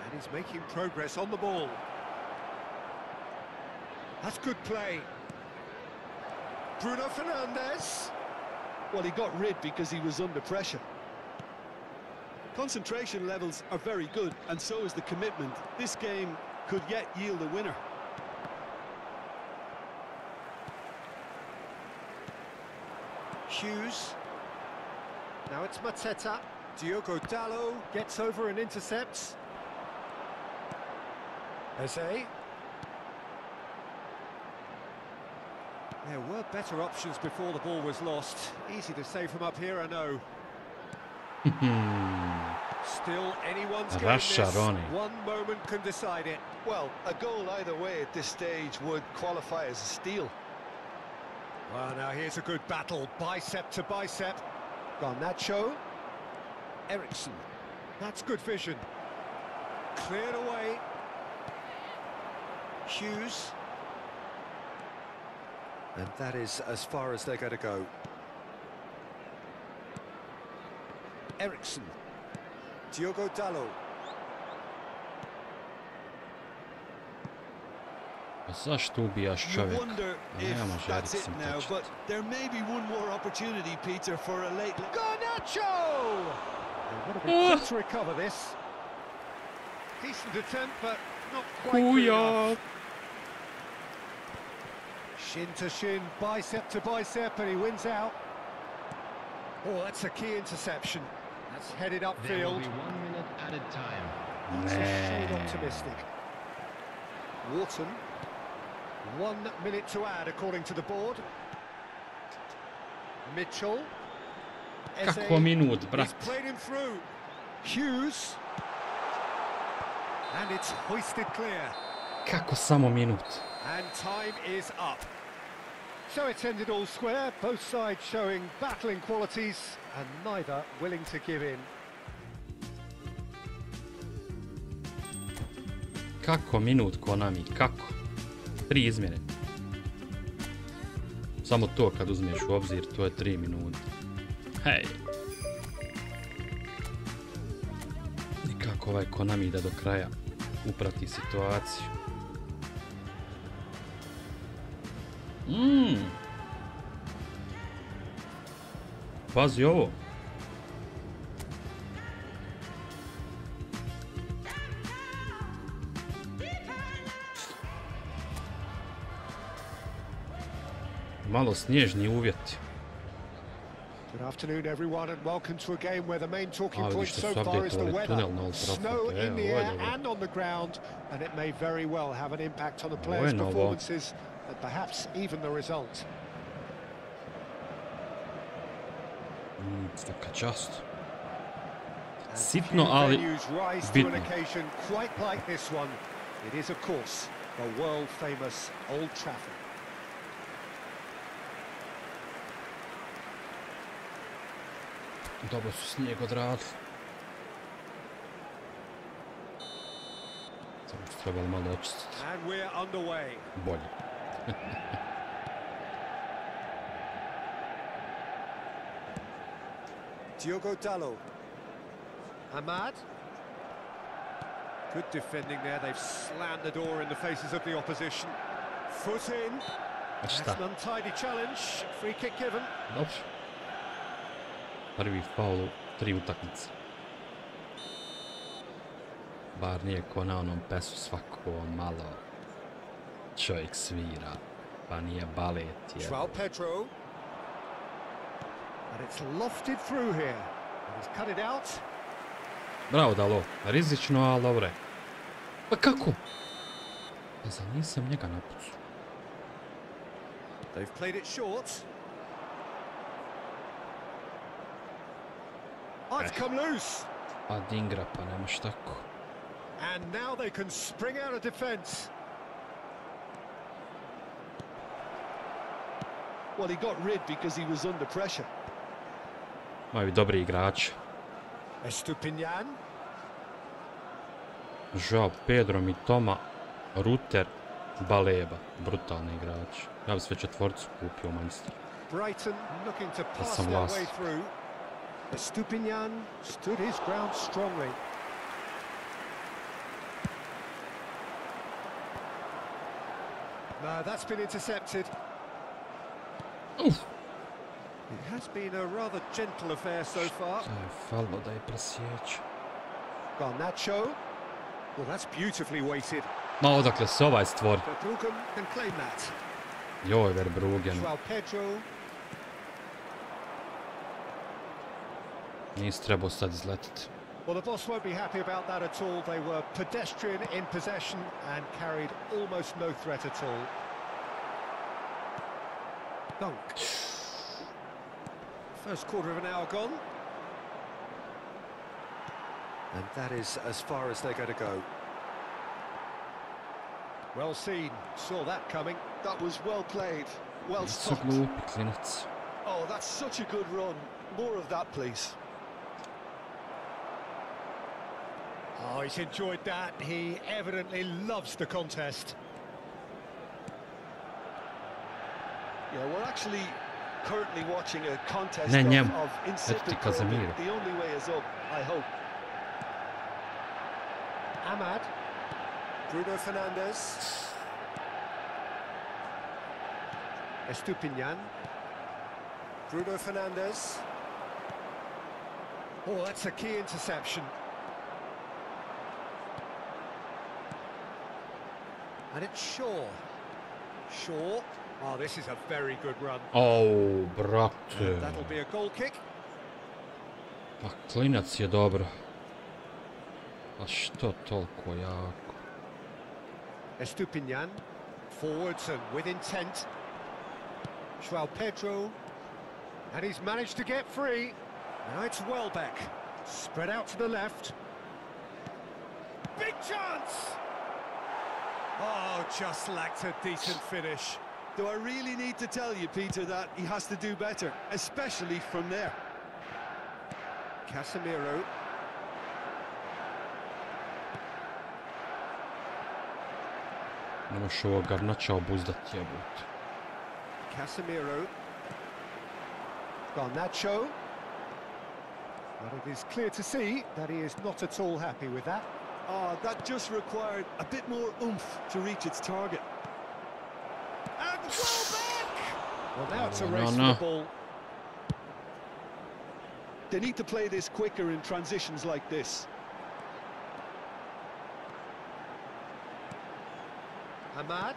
And he's making progress on the ball. That's good play. Bruno Fernandes. Well, he got rid because he was under pressure. Concentration levels are very good, and so is the commitment. This game could yet yield a winner. Hughes. Now it's Mateta. Diogo Dalot gets over and intercepts. Eze. There were better options before the ball was lost. Easy to say from up here, I know. Still anyone's game this. One moment can decide it. Well, a goal either way at this stage would qualify as a steal. Well, now here's a good battle, bicep to bicep. Garnacho. Eriksson. That's good vision. Cleared away. Hughes. And that is as far as they're going to go. Eriksson. Diogo Dalot. Zašto ubijaš You čovjeka? wonder Ne if može that's it Eriksson now, tečiti. but there may be one more opportunity, Peter, for a late... Garnacho! They would have been quick to recover this. Decent attempt, but not quite good enough. Shin to shin, bicep to bicep, and he wins out. Oh, that's a key interception. That's headed There will upfield. be 1 minute added time. That's a shade optimistic. Wharton. 1 minute to add, according to the board. Mitchell. Kako minut, He's brat? played him through. Hughes. And it's hoisted clear. Kako samo minut? And time is up. So it's ended all square, both sides showing battling qualities and neither willing to give in. Kako minut Konami? Kako? 3 izmjene. Samo to kad uzmeš u obzir, to je 3 minute. Hej! Nikako ovaj Konami da do kraja uprati situaciju. Pazi ovo. Malo snježni uvjeti. Good afternoon, everyone, and welcome to a game where the main talking Ali point što so su far is the updateovali tunel weather. na Old Trafford. Snow in the Ovo je air dobro. and on the ground, and it may very well have an impact on the Ovo je players' novo. performances and perhaps even the result. Svaka čast. And Sitno, few ali venues rise to bitno. an occasion quite like this one. It is, of course, the world-famous Old Trafford. Dobro su snijeg odradili. Samo što trebalo malo očistiti. And we're underway. Bolje. Diogo Dalot. Ahmad. Good defending there. They've slammed the door in the faces of the opposition. Foot in. A That's šta? an untidy challenge. Free kick given. Dobro. Prvi faul u 3 utakmice. Bar nije ko na onom pesu svako malo čovjek svira, pa nije balet je. Joao Pedro. And it's lofted through here. And he's cut it out. Bravo Dalo, rizično, ali dobro je. Pa kako? Pa zar nisam njega napucao? They've played it short. Oh, it's come loose. Pa dingra, pa nemaš tako. And now they can spring out of defence. Well, he got rid because he was under pressure. Imaju dobri igrači. Estupinian. Joao Pedro, Mitoma, Ruter, Baleba. Brutalni igrači. Ja bi sve četvorcu kupio u Manchesteru. Brighton looking to pass some their loss. way through. Estupinian stood his ground strongly. No, that's been intercepted. Uf! It has been a rather gentle affair so far. To je falilo da je presjeća. Garnacho. Well, that's beautifully weighted. Ma odakle se ovaj stvori? Verbruggen can claim that. Joj, Verbruggen. Joao Pedro. Nisi trebao sad izletiti. Well, the boss won't be happy about that at all. They were pedestrian in possession and carried almost no threat at all. Dunk. First quarter of an hour gone. And that is as far as they're going to go. Well seen. Saw that coming. That was well played, well Nisu stopped. glupi klinac. Oh, that's such a good run. More of that, please. Oh, he's enjoyed that. He evidently loves the contest. Yeah, we're actually currently watching a contest Ne, njemu. of insipid Eto ti Casemiro. curling. The only way is up, I hope. Ahmad. Bruno Fernandes. Estupinian. Bruno Fernandes. Oh, that's a key interception. And it's Shaw. Shaw. Oh, this is a very good run. Oh, brate. That'll be a goal kick. Pa klinac je dobro. A što toliko jako? Estupinian. Forwards and with intent. João Pedro. And he's managed to get free. Now it's Welbeck. Spread out to the left. Big chance! Oh, just lacked a decent finish. Do I really need to tell you, Peter, that he has to do better, especially from there? Casemiro. Ne možeš ovo Garnača obuzdat jebut. Casemiro. Garnacho. But it is clear to see that he is not at all happy with that. Oh, that just required a bit more oomph to reach its target. And Welbeck! Well, now it's a No, race no. for the ball. They need to play this quicker in transitions like this. Ahmad.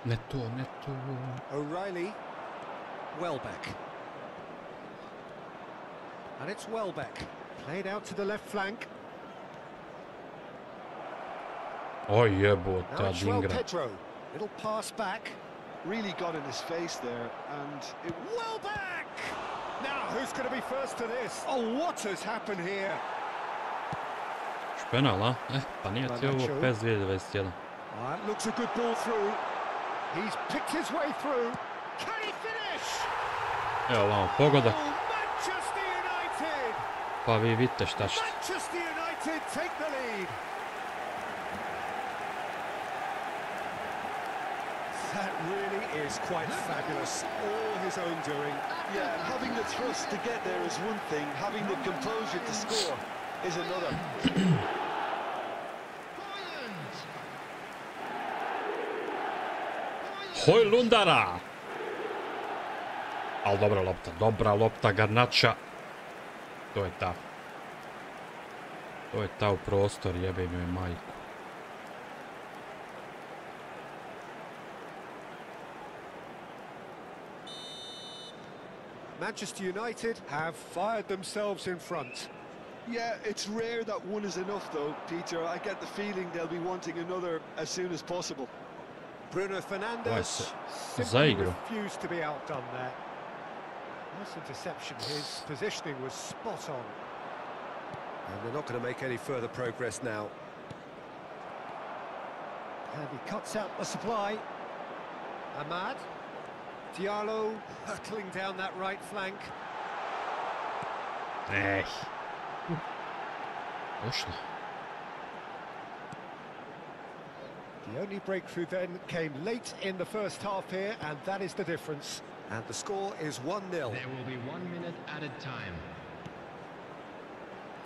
Ne to, ne to. O'Reilly. Welbeck. And it's Welbeck. Played out to the left flank. Oj jebut, Now ta it's João dingra. Pedro. Little pass back. Really got in his face there, and it... Welbeck! Now, who's going to be first to this? Oh, what has happened here? Špenal, a? Pa nije ti ovo PES 2021. Oh, that looks a good ball through. He's picked his way through. Can he finish? Evo vamo pogodak, Oh, Manchester United! pa vi vidite šta ćete. Manchester United take the lead. That really is quite fabulous. All his own doing. Yeah, having the thrust to get there is one thing, having the composure to score is another. Hojlundara! Al dobra lopta Garnača. To je ta. To je ta u prostor, jebe mi joj majku. Manchester United have fired themselves in front. Yeah, it's rare that one is enough though, Peter. I get the feeling they'll be wanting another as soon as possible. Bruno Fernandes simply zaigro. refused to be outdone there. Nice interception. His positioning was spot on. And they're not going to make any further progress now. And he cuts out the supply. Ahmad. Diallo hurtling down that right flank. Došlo. The only breakthrough then came late in the first half here, and that is the difference. And the score is 1-0. There will be 1 minute added time.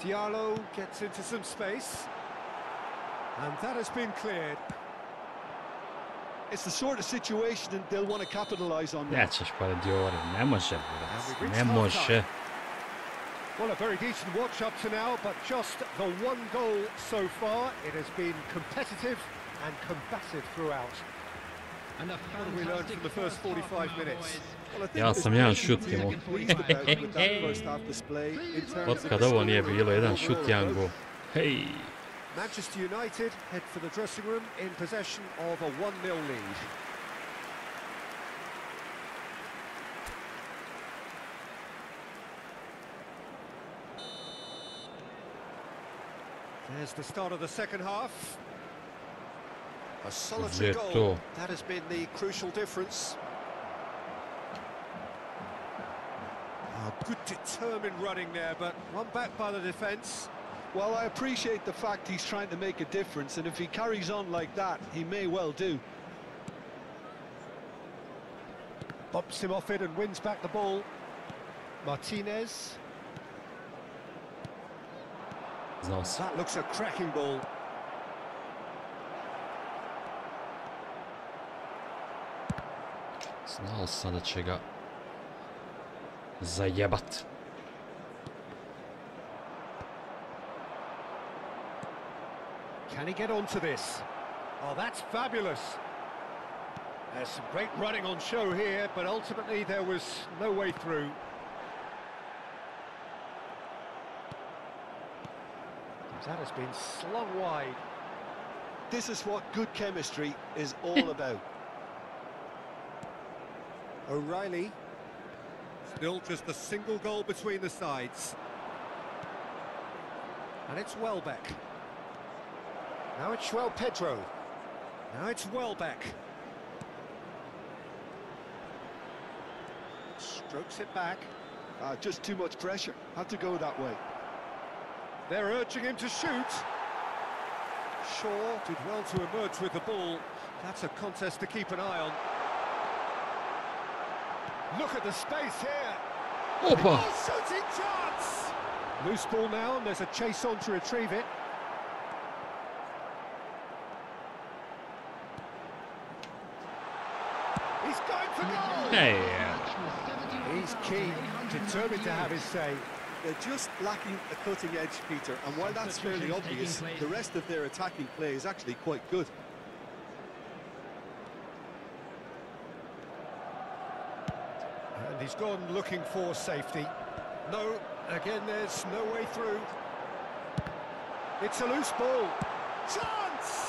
Diallo gets into some space. And that has been cleared. It's the sort of situation that they'll want to capitalise on now. Nećeš pa Diori, ne može, brate, ne može. Well, a very decent watch up to now, but just the one goal so far. It has been competitive and combative throughout. And a What have we learned from the first 45 minutes? Well, I think Ja there's sam jedan plenty šut to be imao. pleased about with that first half display in terms of Od kad ovo nije bilo, jedan šut, overall jedan approach. gol. Hej! Manchester United head for the dressing room in possession of a 1-0 lead. There's the start of the second half. A solitary Zito. goal. That has been the crucial difference. Oh, good determined running there, but one back by the defence. Well, I appreciate the fact he's trying to make a difference, and if he carries on like that, he may well do. Bumps him off it and wins back the ball. Martinez. That looks a cracking ball. Znao sam da će ga zajebat. Can he get onto this? Oh, that's fabulous. There's some great running on show here, but ultimately there was no way through. That has been slung wide. This is what good chemistry is all about. O'Reilly. Still just a single goal between the sides. And it's Welbeck. Now it's João Pedro. Now it's Welbeck. Strokes it back. Just too much pressure. Had to go that way. They're urging him to shoot. Shaw did well to emerge with the ball. That's a contest to keep an eye on. Look at the space here. Opa! Oh, shooting chance! Loose ball now, and there's a chase on to retrieve it. He's going for goal! Hey! He's keen, determined to have his say. They're just lacking a cutting edge, Peter, and while that's fairly obvious, the rest of their attacking play is actually quite good. And he's gone looking for safety. No, again, there's no way through. It's a loose ball. Chance!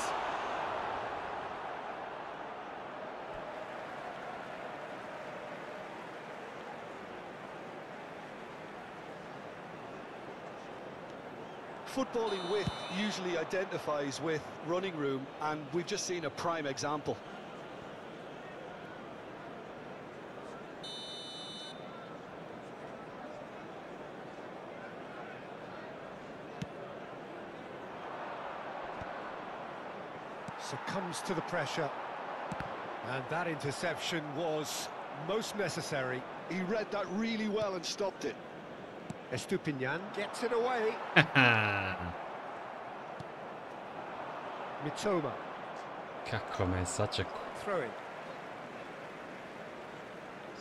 Footballing width usually identifies with running room, and we've just seen a prime example. Succumbs to the pressure. And that interception was most necessary. He read that really well and stopped it. Estupinian gets it away. Mitoma. Kako me sačekao. Throw in.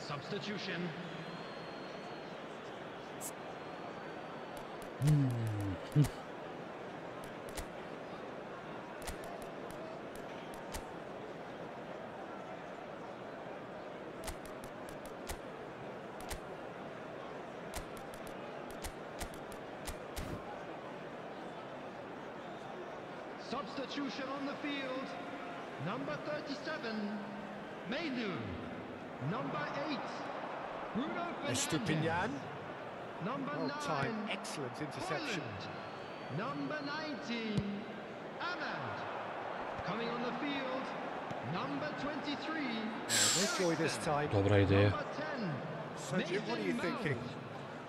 Substitution. Substitution on the field. Number 37, MALO. Number 8, Bruno Fernandes. Estupinian. Number Well 9, timed, excellent interception. Poland. Number 19, Ahmed. Coming on the field, number 23. No joy this time. Dobra ideja. Number 10, Sergio, what are you thinking?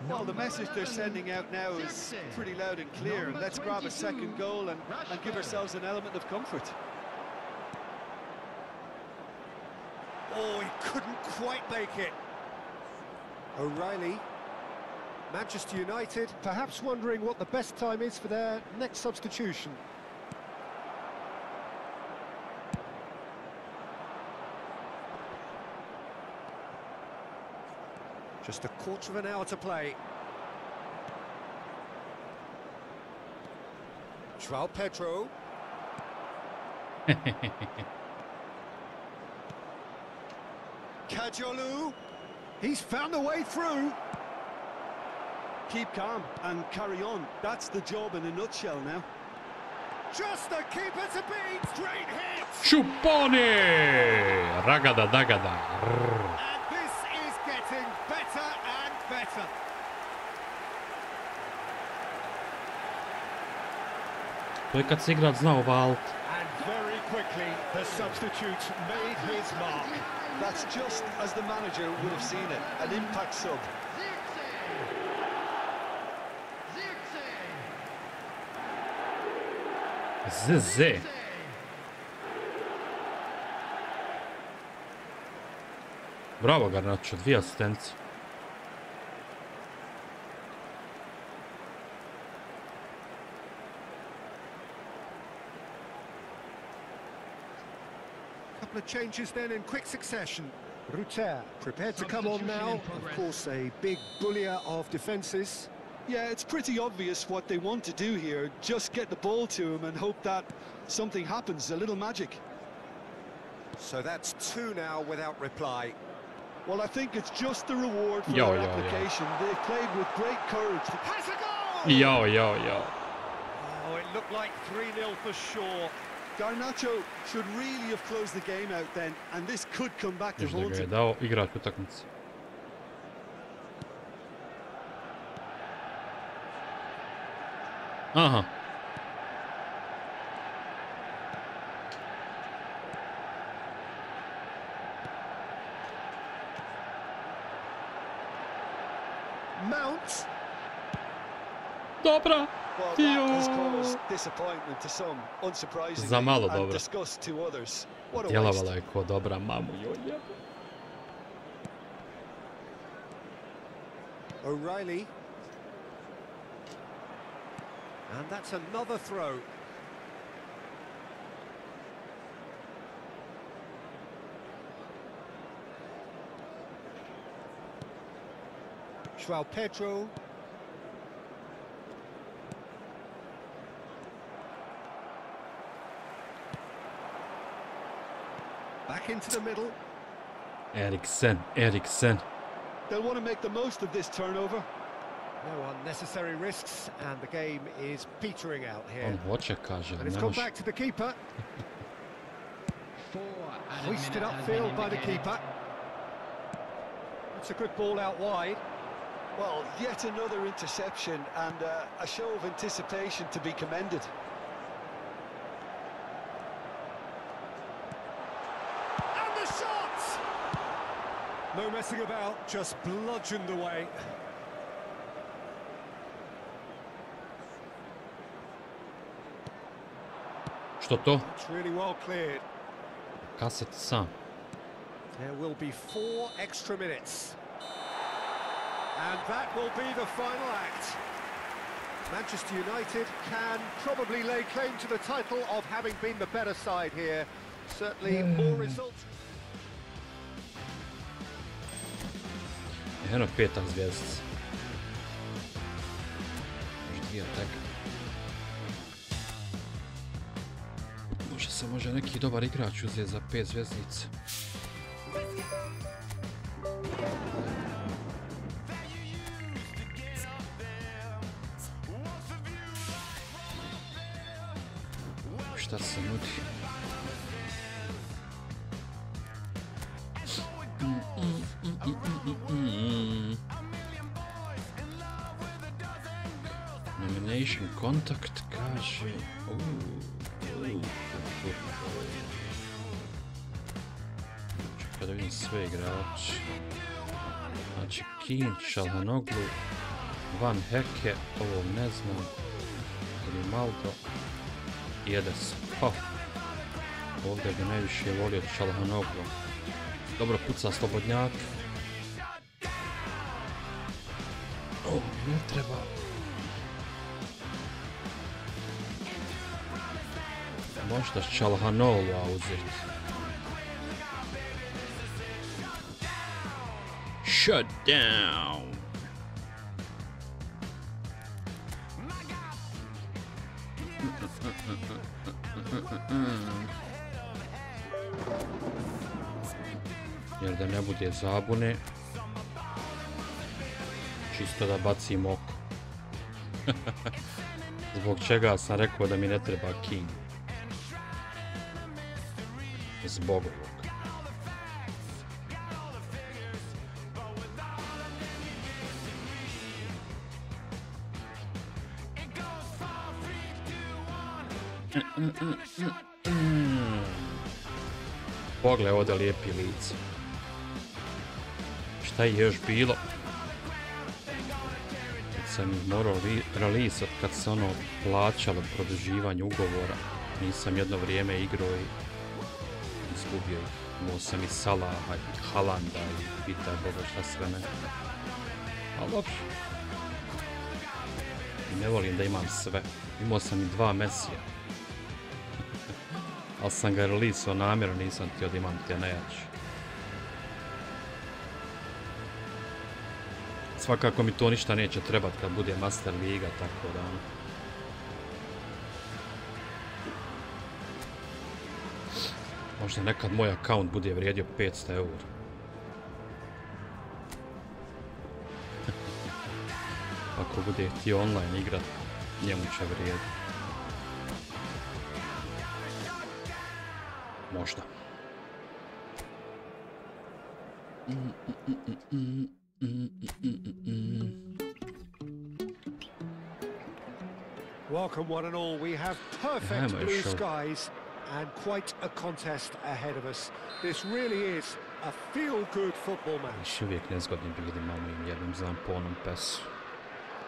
Well, the message they're sending out now is pretty loud and clear. Let's grab a second goal and give ourselves an element of comfort. Oh, he couldn't quite make it. O'Reilly. Manchester United, perhaps wondering what the best time is for their next substitution. Just a quarter of an hour to play. João Pedro. Kajolu. He's found a way through. Keep calm and carry on. That's the job in a nutshell now. Just the keeper to beat. Straight hit. Šupone! Ragada dagada. And this is getting better and better. To je kad se igrač znao valt. And very quickly, the substitute made his mark. That's just as the manager would have seen it, an impact sub. ZZ. Bravo Garnačo, 2 asistencije. Couple of changes then in quick succession. Ruter prepared to come on now. Of course, a big bullier of defences. Yeah, it's pretty obvious what they want to do here. Just get the ball to him and hope that something happens, a little magic. So that's 2 now without reply. Well, I think it's just the reward for their application. They've played with great courage. Has a goal! Yo. Oh, it looked like 3-0 for sure. Garnacho should really have closed the game out then, and this could come back to haunt him. Dao igrač utakmice. Aha. Mount. Dobra. Well, that has caused disappointment to some, unsurprisingly, Za malo and dobra. disgust to others. What a waste. Djelovala je ko dobra, mamu joj. O'Reilly. And that's another throw. João Pedro. Back into the middle. Eriksen. They'll want to make the most of this turnover. No unnecessary risks, and the game is petering out here. On hoće, kaže. And it's gone back to the keeper. Hoisted upfield by the keeper. It's a good ball out wide. Well, yet another interception and a show of anticipation to be commended. And the shot! No messing about, just bludgeoned away. Što to? It's really well cleared. Kaset sam. There will be 4 extra minutes. And that will be the final act. Manchester United can probably lay claim to the title of having been the better side here. Certainly more results. Eno 5 zvjezdica. Možda 2 tek. Možda se može neki dobar igrač uzeti za 5 zvjezdica. Šta se nudi? Nomination contact kaže... Čekaj da vidim sve igrače. Znači Keane, Çalhanoğlu, Van Hecke, ovo ne znam. Grimaldo. Jedes. Ovdje bi najviše volio Çalhanoğlu. Dobro puca slobodnjak. Ovo ne treba. Možda Çalhanoğlu uzeti. Shut down. Jer da ne bude zabune, čisto da bacim oko. Zbog čega sam rekao da mi ne treba King. Zbog ovog. Pogledaj ovdje lijepi lice. Šta je još bilo? sam morao release od kad se ono plaćalo produživanje ugovora. Nisam jedno vrijeme igrao i izgubio ih. Imao sam i Salaha i Halanda i pitaj Boga šta sve ne. Ali dobro. I ne volim da imam sve. Imao sam i 2 Mesija. Ali sam ga release-o namjerno, nisam htio da imam te najjače. Svakako mi to ništa neće trebati kad bude Master Liga, tako da ono. Možda nekad moj account bude vrijedio 500 €. Ako bude htio online igrat, njemu će vrijediti. Možda. Welcome one and all. We have perfect blue skies and quite a contest ahead of us. This really is a feel-good football match. Još uvijek nezgodni bili malo im jednom znam po onom pesu.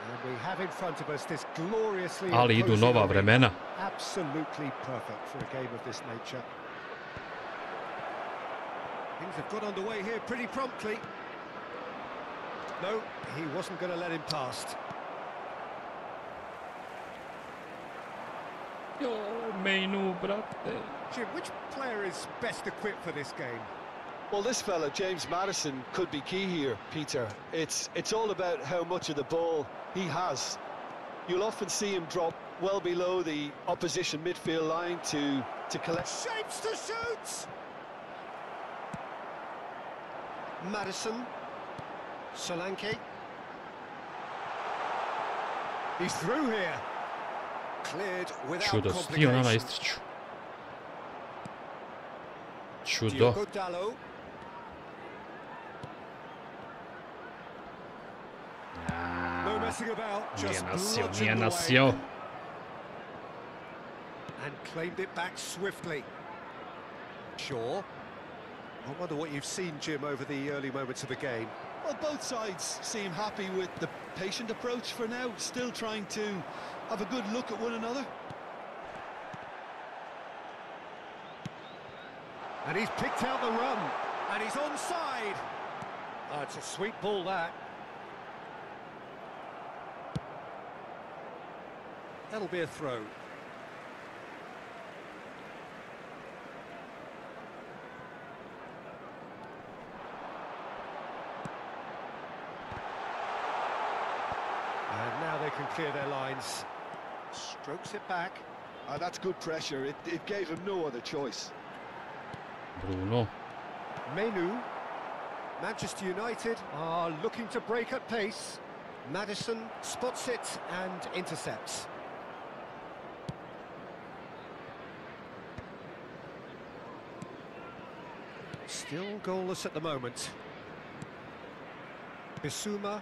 And we have in front of us this gloriously Ali idu nova vremena. Absolutely perfect for a game of this nature. Things have got underway here pretty promptly. No, he wasn't going to let him past. Jo, menu, brate. Jim, which player is best equipped for this game? Well, this fella, James Maddison, could be key here, Peter. It's all about how much of the ball he has. You'll often see him drop well below the opposition midfield line to collect. Shapes to shoot! Maddison. Solanke. He's through here. Cleared without complication. Htio nama istriču. Čudo. Diogo Dalot. No messing about, just Nije nasio. And claimed it back swiftly. Sure. I wonder what you've seen, Jim, over the early moments of the game. Well, both sides seem happy with the patient approach for now, still trying to have a good look at one another. And he's picked out the run, and he's onside. Oh, it's a sweet ball, that. That'll be a throw. And now they can clear their lines. Strokes it back. That's good pressure. It gave him no other choice. Bruno. Menu. Manchester United are looking to break at pace. Maddison spots it and intercepts. Still goalless at the moment. Bissouma.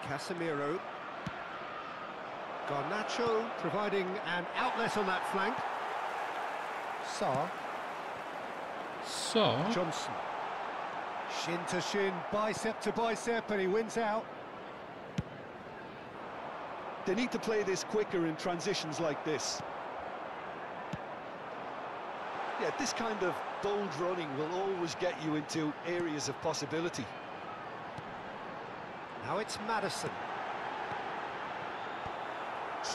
Casemiro. Garnacho providing an outlet on that flank. So. Johnson. Shin to shin, bicep to bicep, and he wins out. They need to play this quicker in transitions like this. Yeah, this kind of bold running will always get you into areas of possibility. Now it's Maddison.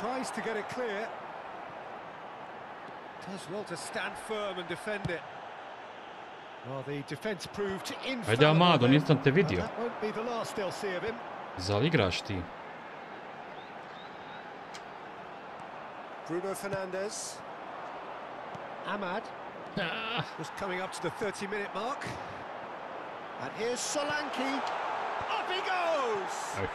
Tries to get it clear. Does well to stand firm and defend it. Well, the defense proved infallible. Ajde, Amado, nisam te vidio. That won't be the last they'll see of him. Zal igraš ti? Bruno Fernandes. Ahmad was coming up to the 30-minute mark. And here's Solanke. Up he goes!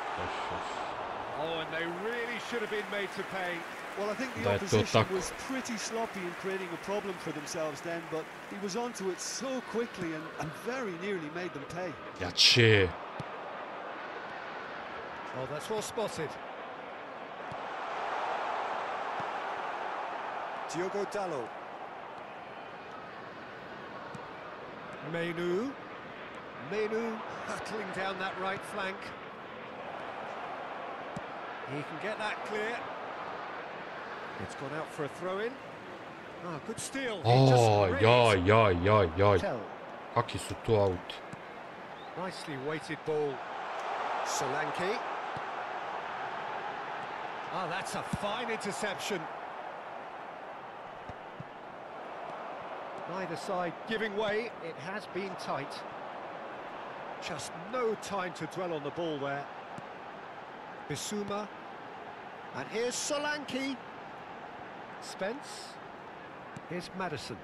Oh, and they really should have been made to pay. Well, I think the opposition was pretty sloppy in creating a problem for themselves then, but he was onto it so quickly and very nearly made them pay. Jače. Oh, that's well spotted. Diogo Dalot. Menu. Menu hurtling down that right flank. He can get that clear. It's gone out for a throw-in. Ah, good steal. Jaj. Kaki su tu out? Nicely weighted ball. Solanke. Ah, that's a fine interception. Neither side giving way. It has been tight. Just no time to dwell on the ball there. Bissouma. And here's Solanke. Spence. Here's Madison.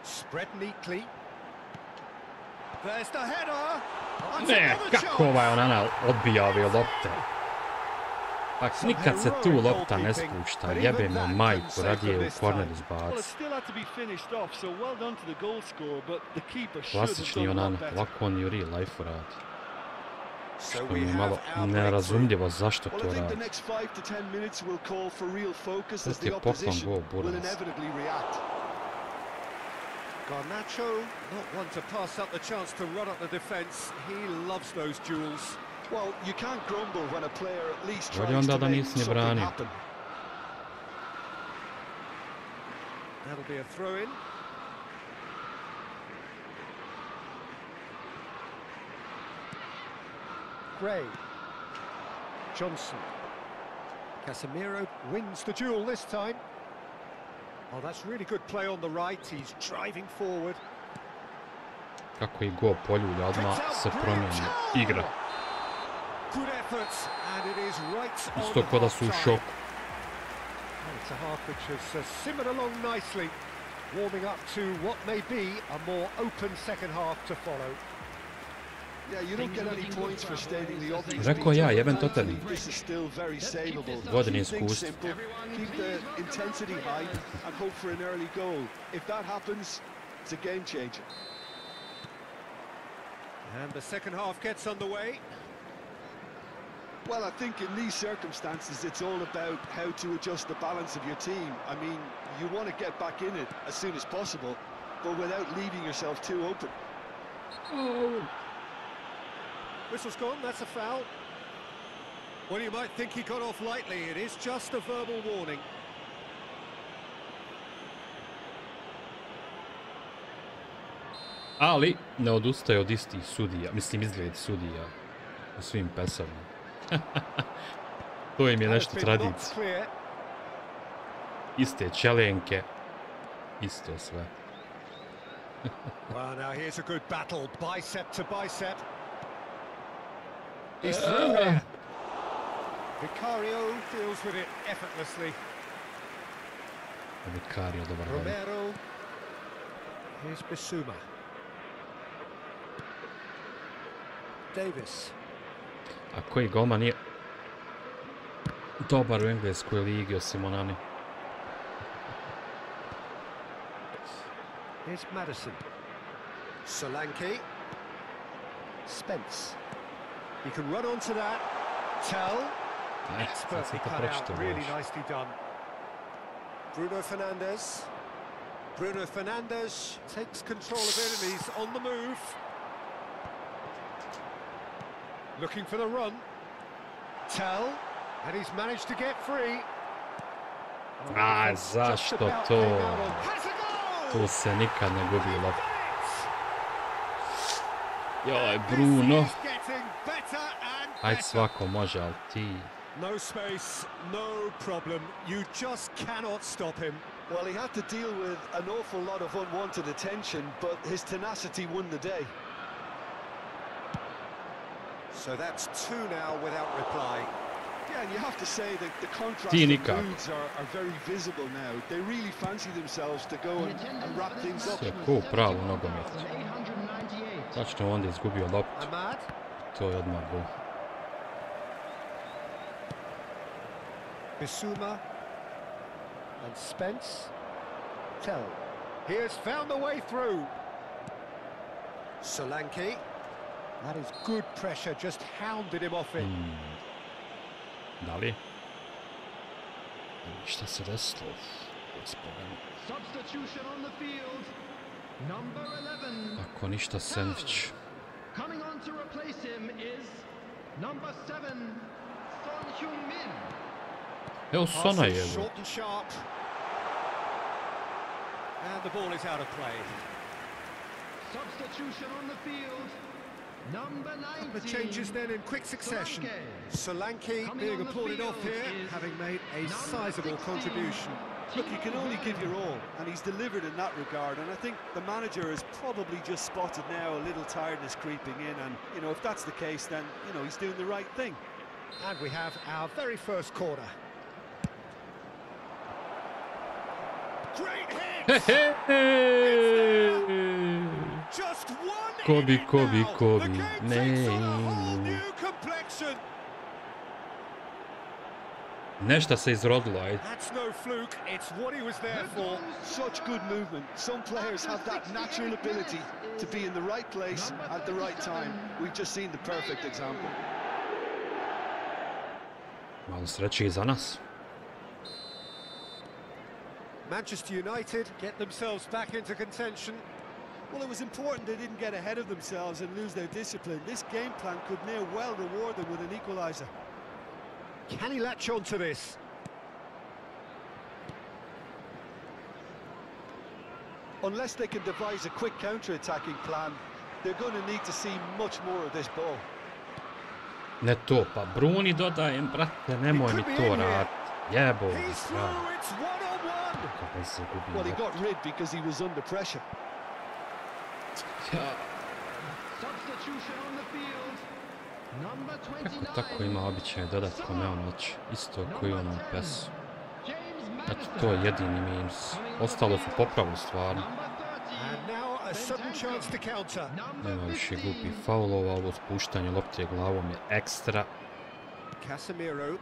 Spread neatly. There's the header. Ne, kako ona odbija ove lopte. Pak nikad se tu lopta ne spušta, jebemo majku, radije u korner izbaci. Klasični onan, ovako on i u real life-u radi. Što mi je malo nerazumljivo zašto to radi. To je poklon gol, Burac. Garnacho, not one to pass up the chance to run up the defence. He loves those duels. Well, you can't grumble when a player at least tries onda to da make nisi ni something branio. happen. That'll be a throw-in. Gray. Johnson. Casemiro wins the duel this time. Oh, that's really good play on the right. He's driving forward. Kako i gol poljulja, odmah se promijeni igra. Good efforts, and it is right on Isto ko da su u šoku. It's a half which has simmered along nicely, warming up to what may be a more open second half to follow. Yeah, you don't get any points for stating the obvious. Rekao ja, jebem to tebi. This is still very savable. Godine iskustva. Keep the intensity high and hope for an early goal. If that happens, it's a game changer. And the second half gets underway. Well, I think in these circumstances, it's all about how to adjust the balance of your team. I mean, you want to get back in it as soon as possible, but without leaving yourself too open. Oh. Whistle's gone, that's a foul. Well, you might think he got off lightly. It is just a verbal warning. Ali ne odustaje od istih sudija, mislim izgled sudija u svim pesama. To im je nešto tradicija. Iste čelenke, isto sve. Well, now here's a good battle, bicep to bicep. He's through there. Vicario deals with it effortlessly. Vicario, dobar dan. Romero. Here's Bissouma. Davis. A koji golman nije dobar u engleskoj ligi osim onani? Here's Madison. Solanke. Spence. He can run onto that. Tell. Expertly cut out. Really nicely done. Bruno Fernandes. Bruno Fernandes takes control of it and he's on the move. Looking for the run. Tell. And he's managed to get free. A zašto to? Tu se nikad ne gubi lopta. Joj, Bruno. Ajde, svako može, ali ti... No space, no problem. You just cannot stop him. Well, he had to deal with an awful lot of unwanted attention, but his tenacity won the day. So that's two now without reply. Yeah, and you have to say that the contrast of moods are very visible now. They really fancy themselves to go and wrap things up. Sve ko pravo nogomet. Tačno onda izgubio loptu. To je odmah gol. Bissouma and Spence. Tell. Here's found the way through. Solanke. That is good pressure, just hounded him off it. Da li? Šta se desilo? Substitution on the field. Number 11. Ako ništa, sandvič. Coming on to replace him is number 7, Son Heung-min. Evo Sona je. Short and sharp. And the ball is out of play. Substitution on the field. Number 19. The changes then in quick succession. Solanke being applauded off here, having made a sizable contribution. Look, you can only give your all, and he's delivered in that regard. And I think the manager has probably just spotted now a little tiredness creeping in. And, you know, if that's the case, then, you know, he's doing the right thing. And we have our very first corner. Great hit! Just one Kobe, Kobe, Kobe, the game takes on a whole new complexion. Nešto se izrodilo, ajde. That's no fluke, it's what he was there for. Such good movement. Some players have that natural ability to be in the right place at the right time. We've just seen the perfect example. Malo sreće i za nas. Manchester United get themselves back into contention. Well, it was important they didn't get ahead of themselves and lose their discipline. This game plan could near well reward them with an equaliser. Can he latch on to this? Unless they can devise a quick counter-attacking plan, they're going to need to see much more of this ball. Ne to, pa Bruni dodajem, brate, nemoj mi to raditi. Jebo, He's through, it's one-on-one. Well, he got rid because he was under pressure. Substitution on the field. Number 29. Kako tako ima običaj dodati kome on hoće, isto koji on pesu. Eto, to je jedini minus. Ostalo su popravili stvarno. And now a sudden chance to counter. Nema više glupih faulova, ovo spuštanje lopte glavom je ekstra. Casemiro.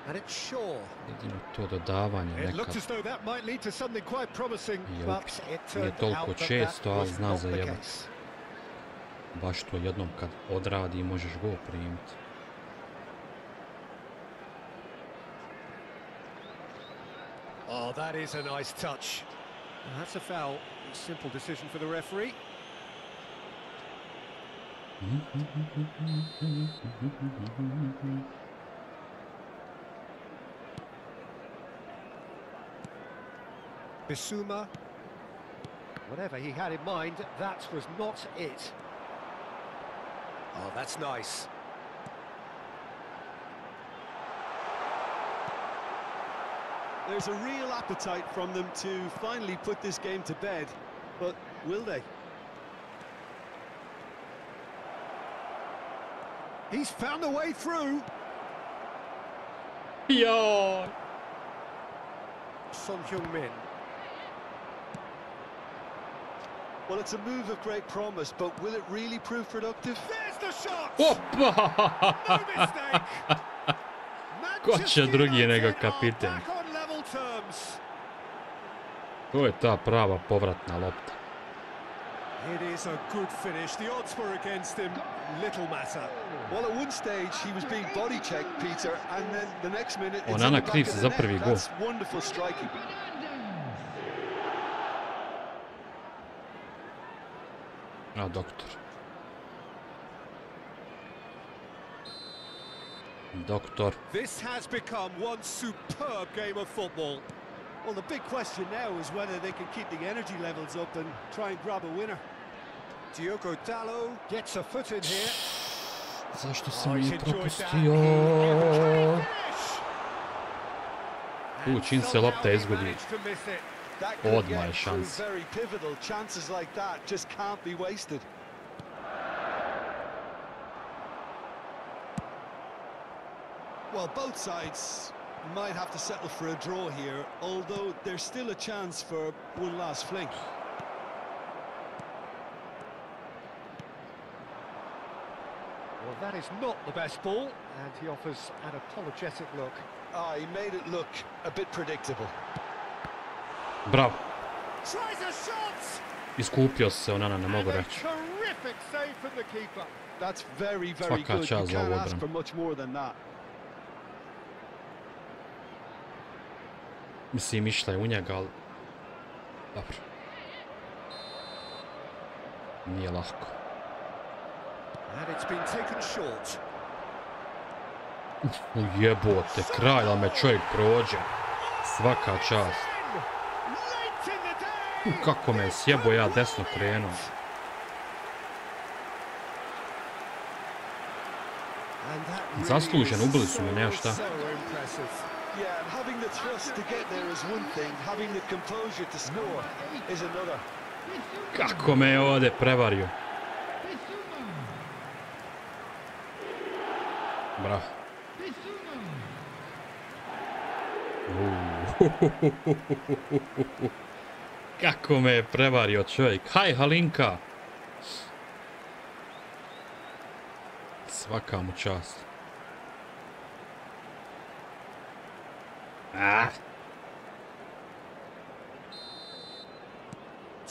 And it's Shaw. Jedino to dodavanje It nekad looked as though that might lead to something quite promising, je but upit. it Nije turned toliko out that često, that ali was zna not the zajebat. case. Baš to jednom kad odradi možeš gol primiti. Oh, that is a nice touch. And that's a foul. Simple decision for the referee. Bissouma. Whatever he had in mind, that was not it. Oh, that's nice. There's a real appetite from them to finally put this game to bed, but will they? He's found a way through. Yo! Son Heung-min. Well, it's a move of great promise, but will it really prove productive? There's the shot! Opa! No mistake! Ko će drugi nego kapiten? Back on level terms. To je ta prava povratna lopta. It is a good finish. The odds were against him. Little matter. Well, at one stage he was being body checked, Peter, and then the next minute it's Onana in the back kriv of se the za prvi net. gol. That's wonderful striking. A doktor. Doktor. This has become one superb game of football. Well, the big question now is whether they can keep the energy levels up and try and grab a winner. Diogo Dalot gets a foot in here. Zašto sam Oh, he's je enjoyed that. propustio? Finish. Čim se lopta izgubi. Managed to miss it. That could Odmah je get šansa. through very pivotal. Chances like that just can't be wasted. Well, both sides might have to settle for a draw here, although there's still a chance for one last fling. Well, that is not the best ball, and he offers an apologetic look. Ah, he made it look a bit predictable. Bravo. Tries a shot! Iskupio se, Onana, ne mogu And a reći. terrific save from the keeper. That's very, very Svaka good. You čast za can't ovu ask obranu. for much more than that. Mislim, išla je u njega, ali... Dobro. Nije lahko. And it's been taken short. Jebote, kraj, ali me čovjek prođe. Svaka čast. Kako me je sjebo, ja desno krenuo. Zaslužen, ubili su me, nema šta. Kako me je ovdje prevario. Bravo. Kako me je prevario čovjek. Haj, Halinka. Svaka mu čast.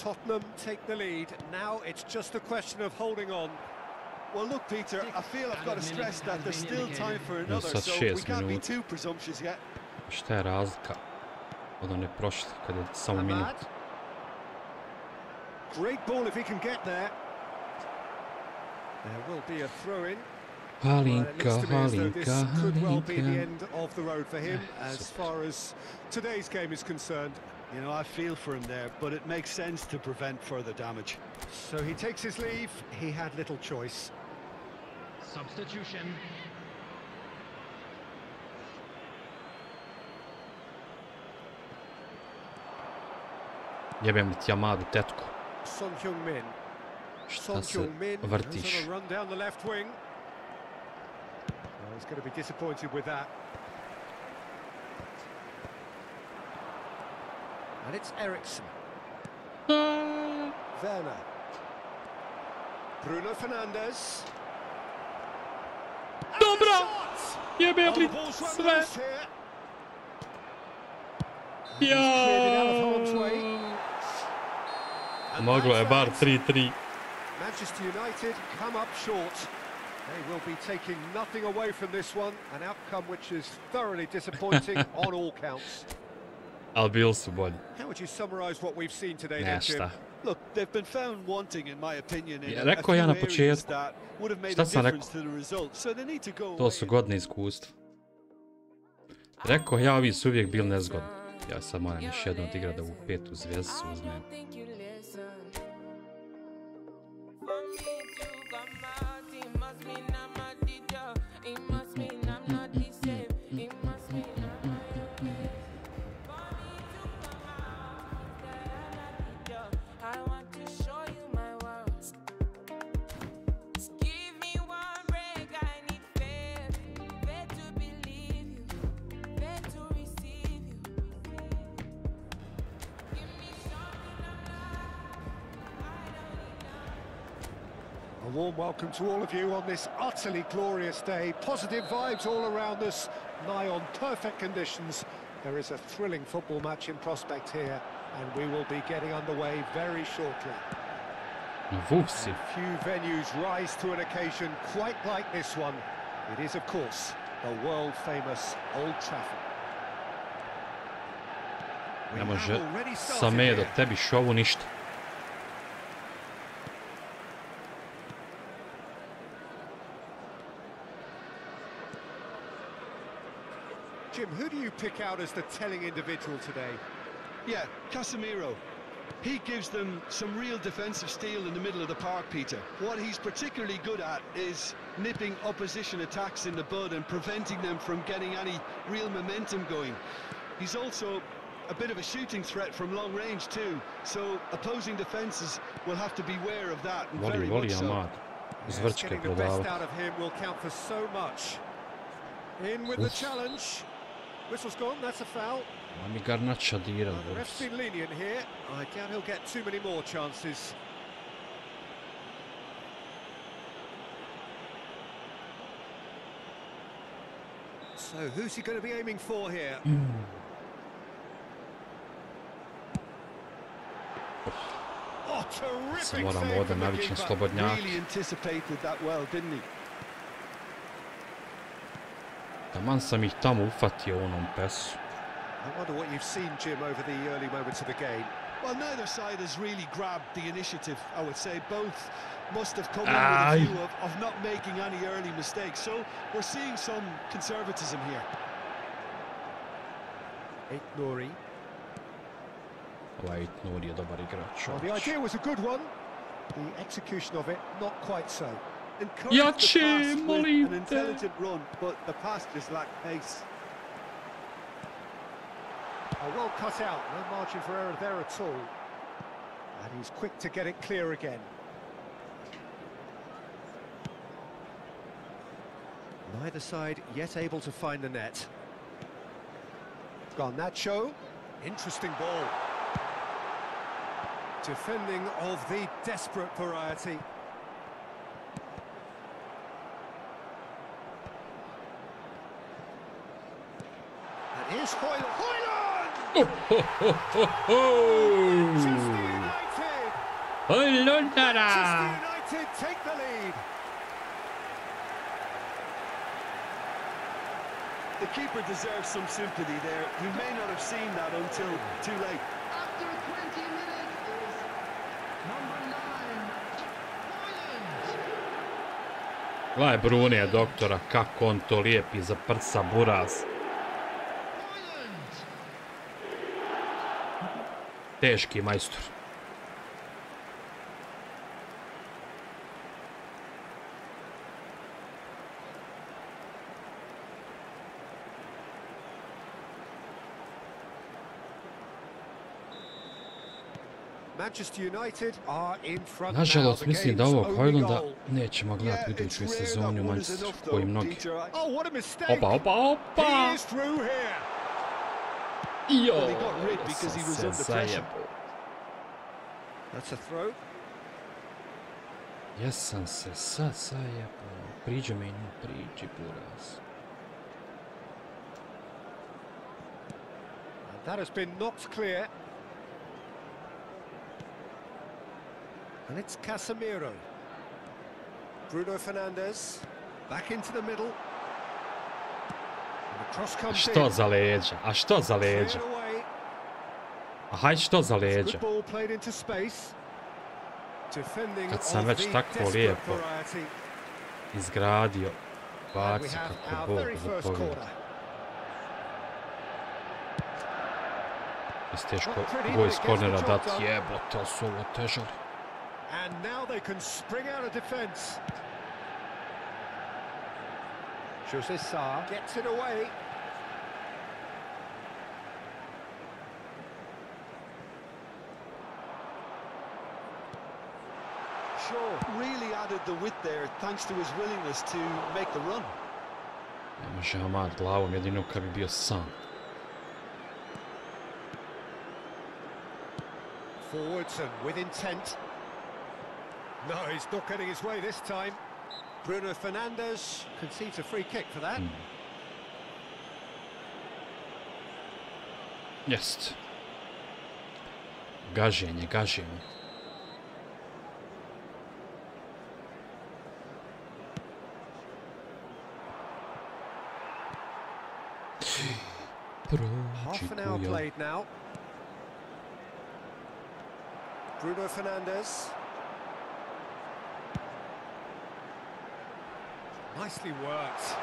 Tottenham take the lead. Now it's just a question of holding on. Well, look, Peter, I feel I've got to stress that there's still time for another, so we can't be too presumptuous yet. Šta je razlika od one prošle kad je samo minut? Great ball if he can get there. There will be a throw in. Halinka, Halinka, This could well be the Halinka. end of the road for him as far as today's game is concerned. You know, I feel for him there, but it makes sense to prevent further damage. So he takes his leave. He had little choice. Substitution. Jebem li ti ja mladu tetku. Son Heung-min. Šta se vrtiš? On a run down the left wing. Well, he's going to be disappointed with that. And it's Eriksen. Werner. Bruno Fernandes. Dobra! Jebem li sve! Moglo je bar 3-3. Manchester United come up short. They will be taking nothing away from this one, an outcome which is thoroughly disappointing on all counts. Ali bili su bolji. How would you summarize what we've seen today, then, Jim? Nešta. Look, they've been found wanting, in my opinion, in Ja a rekao few ja na areas početku. that would have made Šta a sam difference rekao? to the result. So they need to go To su godine iskustva. Rekao ja, ovi su uvijek bili nezgodni. Ja sad moram još jedno odigrati da u 5. zvijezdicu uzmem. A warm welcome to all of you on this utterly glorious day. Positive vibes all around us, nigh on perfect conditions. There is a thrilling football match in prospect here, and we will be getting underway very shortly. Vupsi. Few venues rise to an occasion quite like this one. It is, of course, the world-famous Old Trafford. Ne može sa me do tebi šovu ništa. Jim, who do you pick out as the telling individual today? Yeah, Casemiro. He gives them some real defensive steel in the middle of the park, Peter. What he's particularly good at is nipping opposition attacks in the bud and preventing them from getting any real momentum going. He's also a bit of a shooting threat from long range too, so opposing defenses will have to beware of that, and very much so. Zvrčke Getting the best prodavati. out of him will count for so much. In with the challenge. Whistle's gone, that's a foul. Ma mi Garnača dira. The ref's been lenient here. I doubt he'll get too many more chances. So who's he going to be aiming for here? Oh, terrific Se moramo save ovdje from the navići na keeper. slobodnjake. Really anticipated that well, didn't he? Taman sam ih tamo ufatio u onom pesu. I wonder what you've seen, Jim, over the early moments of the game. Well, neither side has really grabbed the initiative, I would say. Both must have come in with a view of not making any early mistakes. So we're seeing some conservatism here. Nori. Ovaj Nori je dobar igrač. Well, the idea was a good one. The execution of it, not quite so. Jače, molim an intelligent run, but the pass just lacked pace. Well cut out, no margin for error there at all. And he's quick to get it clear again. Neither side yet able to find the net. Garnacho. Interesting ball. Defending of the desperate variety. And here's Hoyland. Oh, ho, ho, ho, ho. Manchester United take the lead. The keeper deserves some sympathy there. He may not have seen that until too late. After 20 minutes is number 9, Hoyland. Gledaj Brunija doktora, kako on to lijepi za prsa buraz. Teški majstor. Manchester United are in front. Nažalost, mislim da ovog Hoylanda nećemo gledati u idućoj sezoni u Manchesteru, koji mnogi. Opa, opa, opa! Jo, sam se zajebao. Jesam se sad zajebao. Priđe mi, priđi buraz. That has been knocked clear. And it's Casemiro. Bruno Fernandes. Back into the middle. And the cross comes in. Što za leđa? A što za leđa? A haj što za leđa? Kad sam već tako lijepo izgradio, baci kako Bog zapovjeda. Jest teško gol iz kornera dati, jebote, ali su ovo težali. And now they can spring out of defence. Jose Sarr gets it away. Shaw really added the width there thanks to his willingness to make the run. Ne može Amad glavom, jedino kad bi bio sam. Forwards and with intent. No, he's not getting his way this time. Bruno Fernandes concedes a free kick for that. Jest. Gaženje, gaženje. Half an hour played now. Bruno Fernandes. Nicely worked.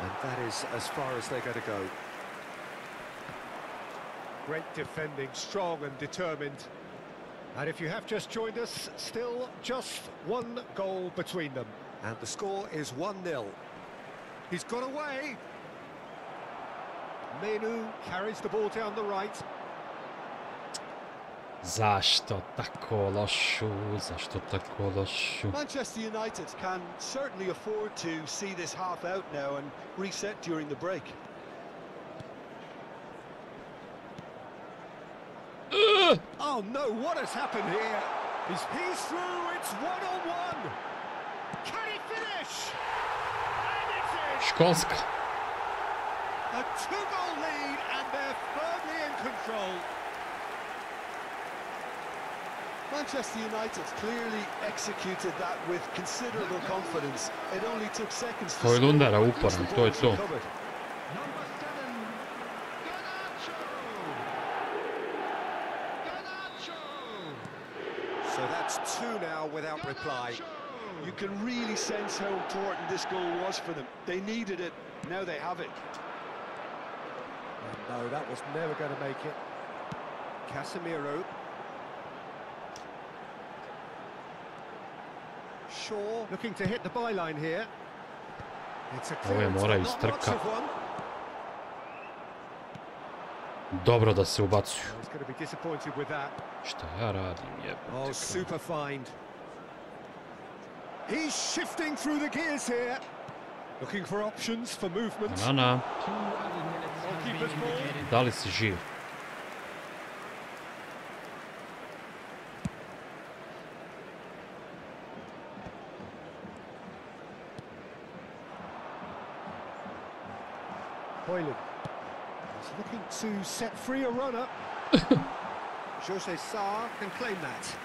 And that is as far as they're going to go. Great defending, strong and determined. And if you have just joined us, still just one goal between them. And the score is 1-0. He's got away. Menu carries the ball down the right. Zašto tako lošu? Zašto tako lošu? Manchester United can certainly afford to see this half out now and reset during the break. Oh no, what has happened here? He's through, it's 1-on-1. Can he finish? And it's in. Školska. A 2-goal lead and they're firmly in control. Manchester United clearly executed that with considerable confidence. It only took seconds to score. Hoylundara uporan, to je to. So that's two now without reply. You can really sense how important this goal was for them. They needed it, now they have it. No, that was never going to make it. Casemiro. Shaw looking to hit the byline here. It's a clearance, not lots of one. Dobro da se ubacuju. He's going to be disappointed with that. Šta ja radim, jebate. Oh, super find. He's shifting through the gears here. Looking for options for movement. Nana. Goalkeeper's ball. Da li si živ? Hoyland. He's looking to set free a runner. Jose Sarr can claim that.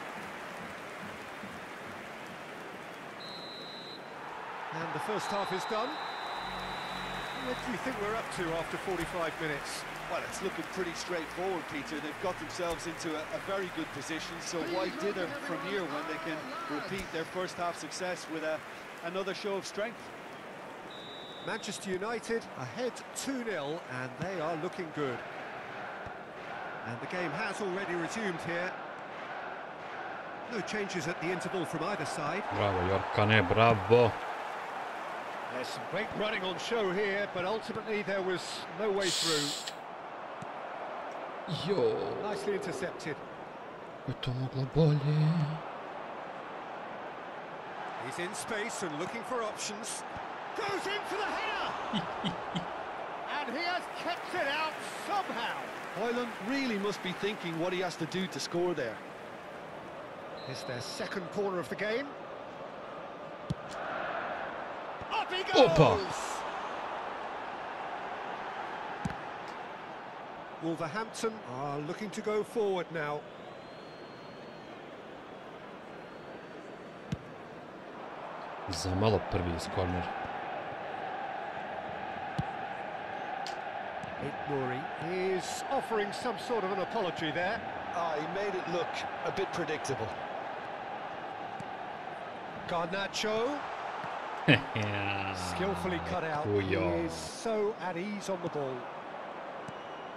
And the first half is done. What do you think we're up to after 45 minutes? Well, it's looking pretty straightforward, Peter. They've got themselves into a very good position, so why dither from here when they can repeat their first half success with another show of strength? Manchester United ahead 2-0, and they are looking good. And the game has already resumed here. No changes at the interval from either side. Bravo, Jorkane, bravo. There's some great running on show here, but ultimately there was no way through. Jo. Nicely intercepted. Je to moglo bolje. He's in space and looking for options. Goes in for the header! And he has kept it out somehow. Hoyland really must be thinking what he has to do to score there. It's their second corner of the game. Up he goes! Opa. Wolverhampton are looking to go forward now. Za malo prvi iz kornera. Nouri is offering some sort of an apology there. He made it look a bit predictable. Garnacho. Skillfully cut out. He is so at ease on the ball.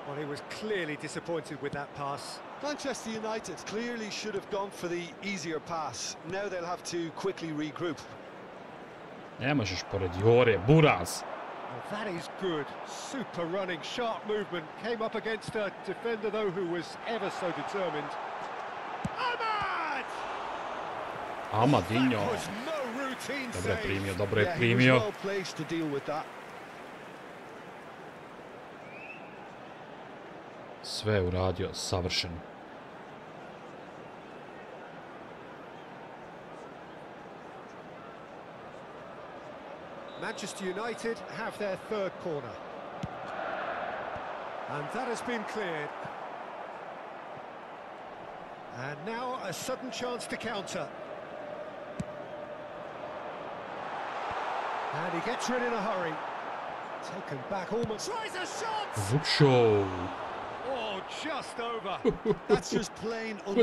Well, he was clearly disappointed with that pass. Manchester United clearly should have gone for the easier pass. Now they'll have to quickly regroup. Ne možeš pored Jore, Buraz. Well, that is good. Super running, sharp movement. Came up against a defender, though, who was ever so determined. Ahmad! Amadinho. Dobro je primio, dobro je primio. Sve je uradio savršeno. Manchester United have their third corner. And that has been cleared. And now a sudden chance to counter. And he gets rid in a hurry. Taken back almost. Tries a shot! Oh, just over. That's just plain unlucky.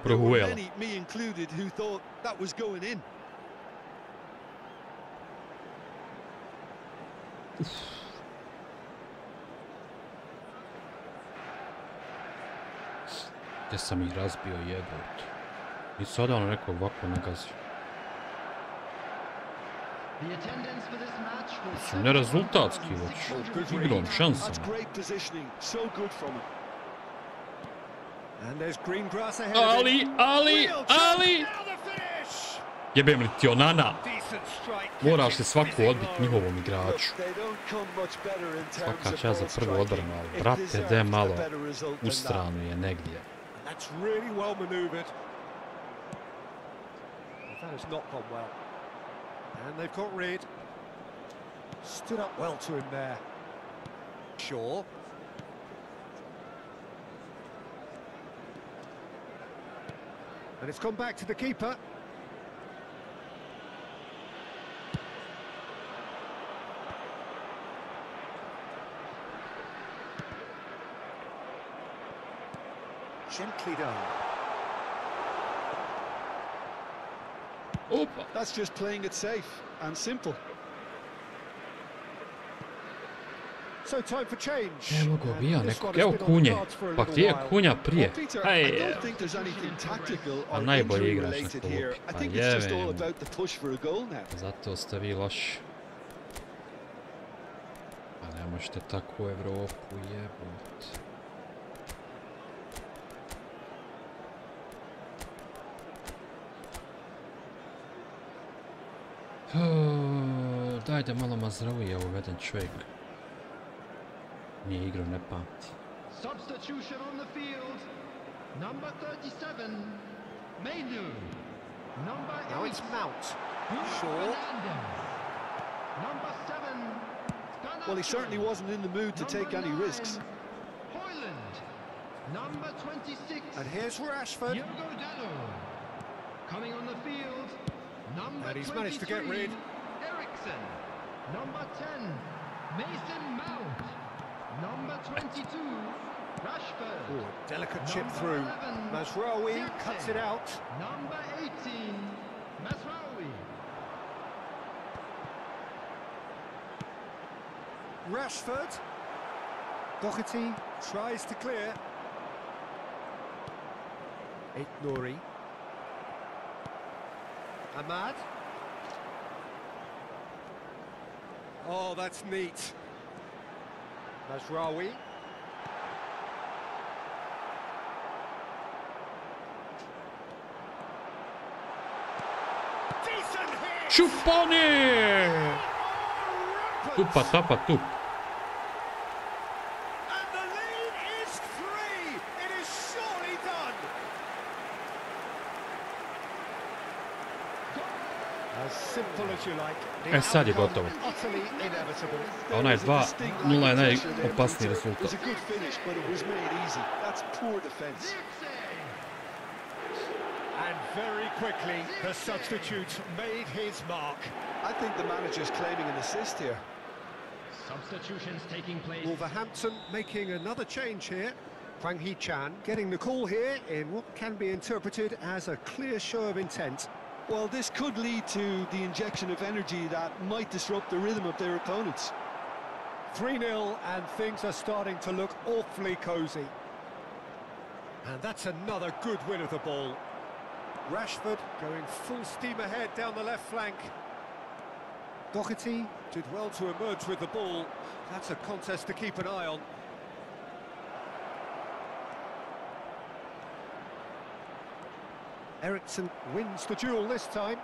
There were many, me included, who thought that was going in. Gdje sam ih razbio, jebot. I sada ono neko ovako ne gazi. Su nerezultatski već. Igrom, šansama. Ali! Jebem li ti Onana? Moraš li svaku odbiti njihovom igraču. Svaka čast za prvu odbranu, ali brate, de malo u stranu je negdje. That's really well manoeuvred. That has not gone well. And they've got rid. Stood up well to him there. Shaw. And it's come back to the keeper. Gently done. Opa! That's just playing it safe and simple. So time for change. Ne mogu bi ja nekog, evo Kunje, pa gdje je Kunja prije? I don't think there's anything tactical or injury related here. I think it's just all about the push for a goal now. Zato ste vi loši. Pa ne možete tako u Evropu jebut. Daj da malo Mazraoui uveden čovjek. Nije igrao, ne pamti. Substitution on the field. Number 37, Mainu. Number 8. Now it's Mount. Sure. Number 7. Well, he certainly wasn't in the mood to take any risks. Hoyland. Number 26. And here's Rashford. Vodeno. Coming on the field. Number And he's managed to get rid. Eriksen. Number 10, Mason Mount. Number 22, Rashford. Ooh, delicate chip through. Mazraoui cuts it out. Number 18, Mazraoui. Rashford. Doherty tries to clear. Nouri. Ahmad. Oh, that's neat. Mazraoui. Decent hit. Čupani! Tupa, tapa, tup. And the lead is 3. It is surely done. As simple as you like. E sad je gotovo. Utterly inevitable. A onaj 2-0 je najopasniji It was rezultat. a good finish, but it was made easy. That's poor defense. And very quickly, the substitute made his mark. I think the manager's claiming an assist here. Substitutions taking place. Wolverhampton making another change here. Hwang Hee-chan getting the call here in what can be interpreted as a clear show of intent. Well, this could lead to the injection of energy that might disrupt the rhythm of their opponents. 3-0 and things are starting to look awfully cosy. And that's another good win of the ball. Rashford going full steam ahead down the left flank. Doherty did well to emerge with the ball. That's a contest to keep an eye on. Eriksen wins the duel this time.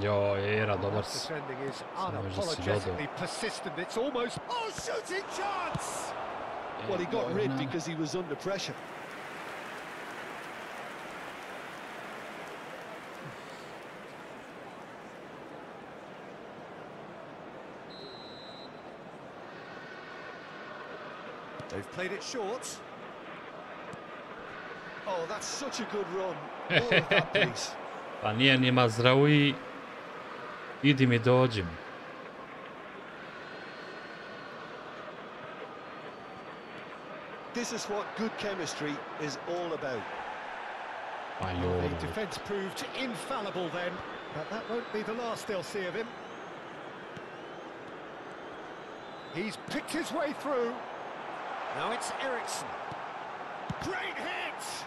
Jo, era dobar. Defending is Samo možda si unapologetically persistent. It's almost shooting chance. Well, he got rid because he was under pressure. They've played it short. Oh, that's such a good run. All of that pace. Pa nije ni Mazraoui. Idi mi dođi mi. This is what good chemistry is all about. Pa The jo. defence proved infallible then, but that won't be the last they'll see of him. He's picked his way through. Now it's Eriksen. Great hit!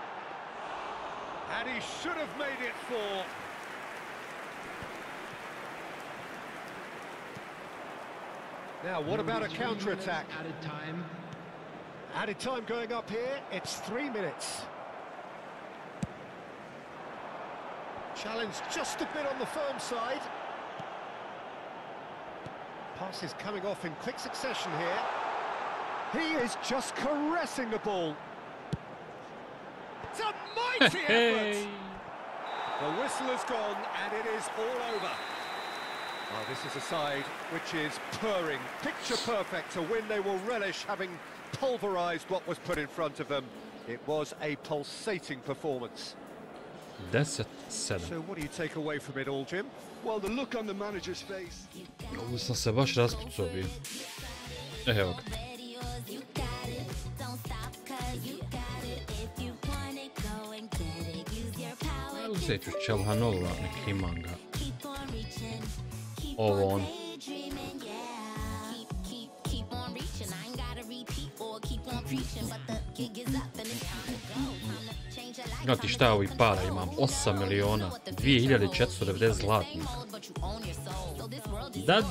And he should have made it 4. Now, what about a counter-attack? Added time. Added time going up here, it's 3 minutes. Challenge just a bit on the firm side. Passes coming off in quick succession here. He is just caressing the ball. It's a mighty effort! The whistle has gone and it is all over. Oh, this is a side which is purring, picture perfect, a win they will relish, having pulverised what was put in front of them. It was a pulsating performance. 10-7. So what do you take away from it all, Jim? Well, the look on the manager's face. Ovo sam se baš raspucao bio. Evo ga. Uzet ću Čelhanova, neki imam ga. ovo on. Znati šta ovih para imam? 8 miliona, 2490 zlatnika.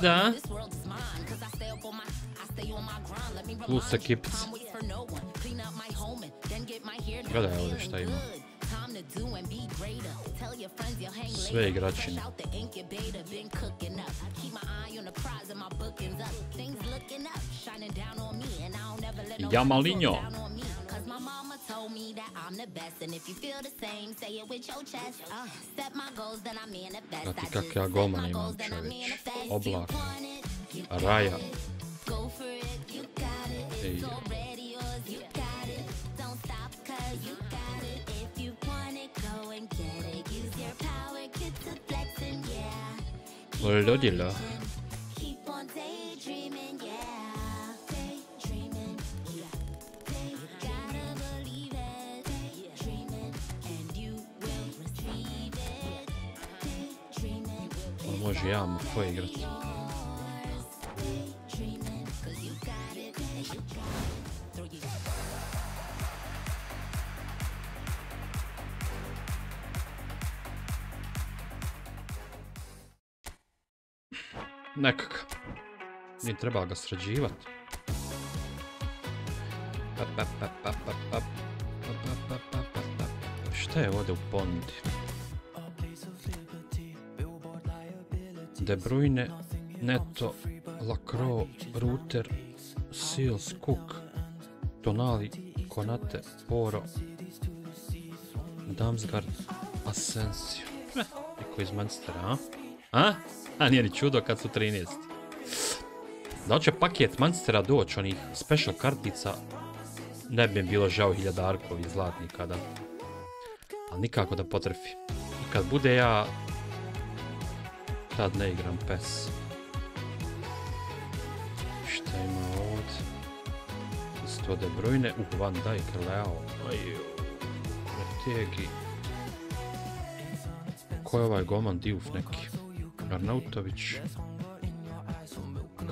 Da. Plus ekipica. Gledaj ovdje šta ima. Sve igračine. Jamalinjo. Znati kak ja golmana imam, čovječ. Oblak. Raja. Ej. Ludilo. Može javno koje igrati. Nekakav. Nije trebalo ga sređivati. Šta je ovdje u ponudi? De Bruyne, Neto, Lacroix, Ruter, Seals, Cook, Tonali, Konate, Poro, Damsgaard, Asensio. Niko iz Manchestera, a? A nije ni čudo kad su 13. Da će paket Manchestera doći, onih special kartica, ne bi mi bilo žao hiljadarkovi zlatnika, da. Ali nikako da potrefi. I kad bude ja, tad ne igram PES. Šta ima ovdje? Isto De Bruyne, Van Dijk, Leo, Retegi. Ko je ovaj golman Diouf neki? Arnautović.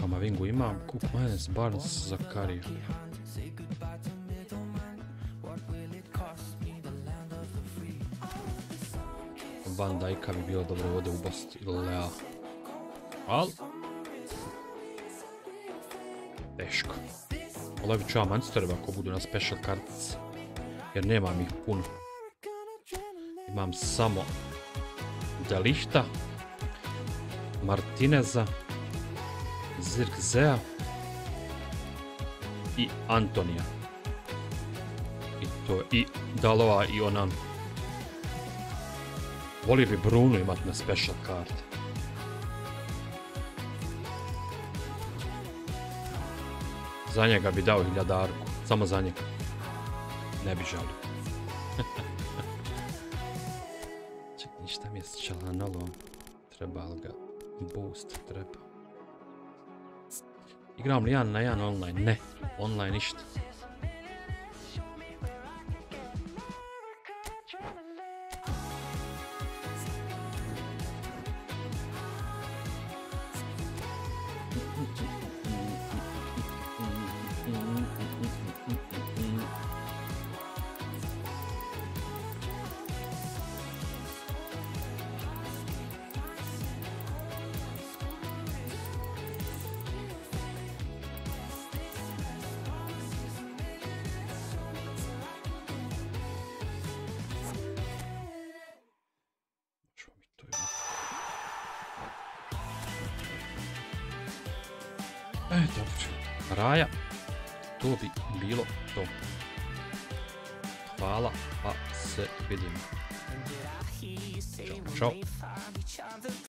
Kamavingu imam, Cook, Manes, Barnes, Zakarija. Van Dijka bi bilo dobro ovdje u Bosti. Lea. Al. Teško. Olovit ću ja Manchesterova ako budu na special kartice. Jer nemam ih puno. Imam samo De Lichta, Martineza, Zirkzea i Antonija. I to i Dalova i Onan. Volio bi Bruno imati na special karte. Za njega bi dao hiljadarku. Samo za njega. Ne bi žalio. Ček, ništa mi je sčalanalo. Treba li ga boost? Treba. Igram li 1 na 1 online? Ne. Online ništa. Dobro. Raja. To bi bilo to. Hvala, pa se vidimo. Ćao.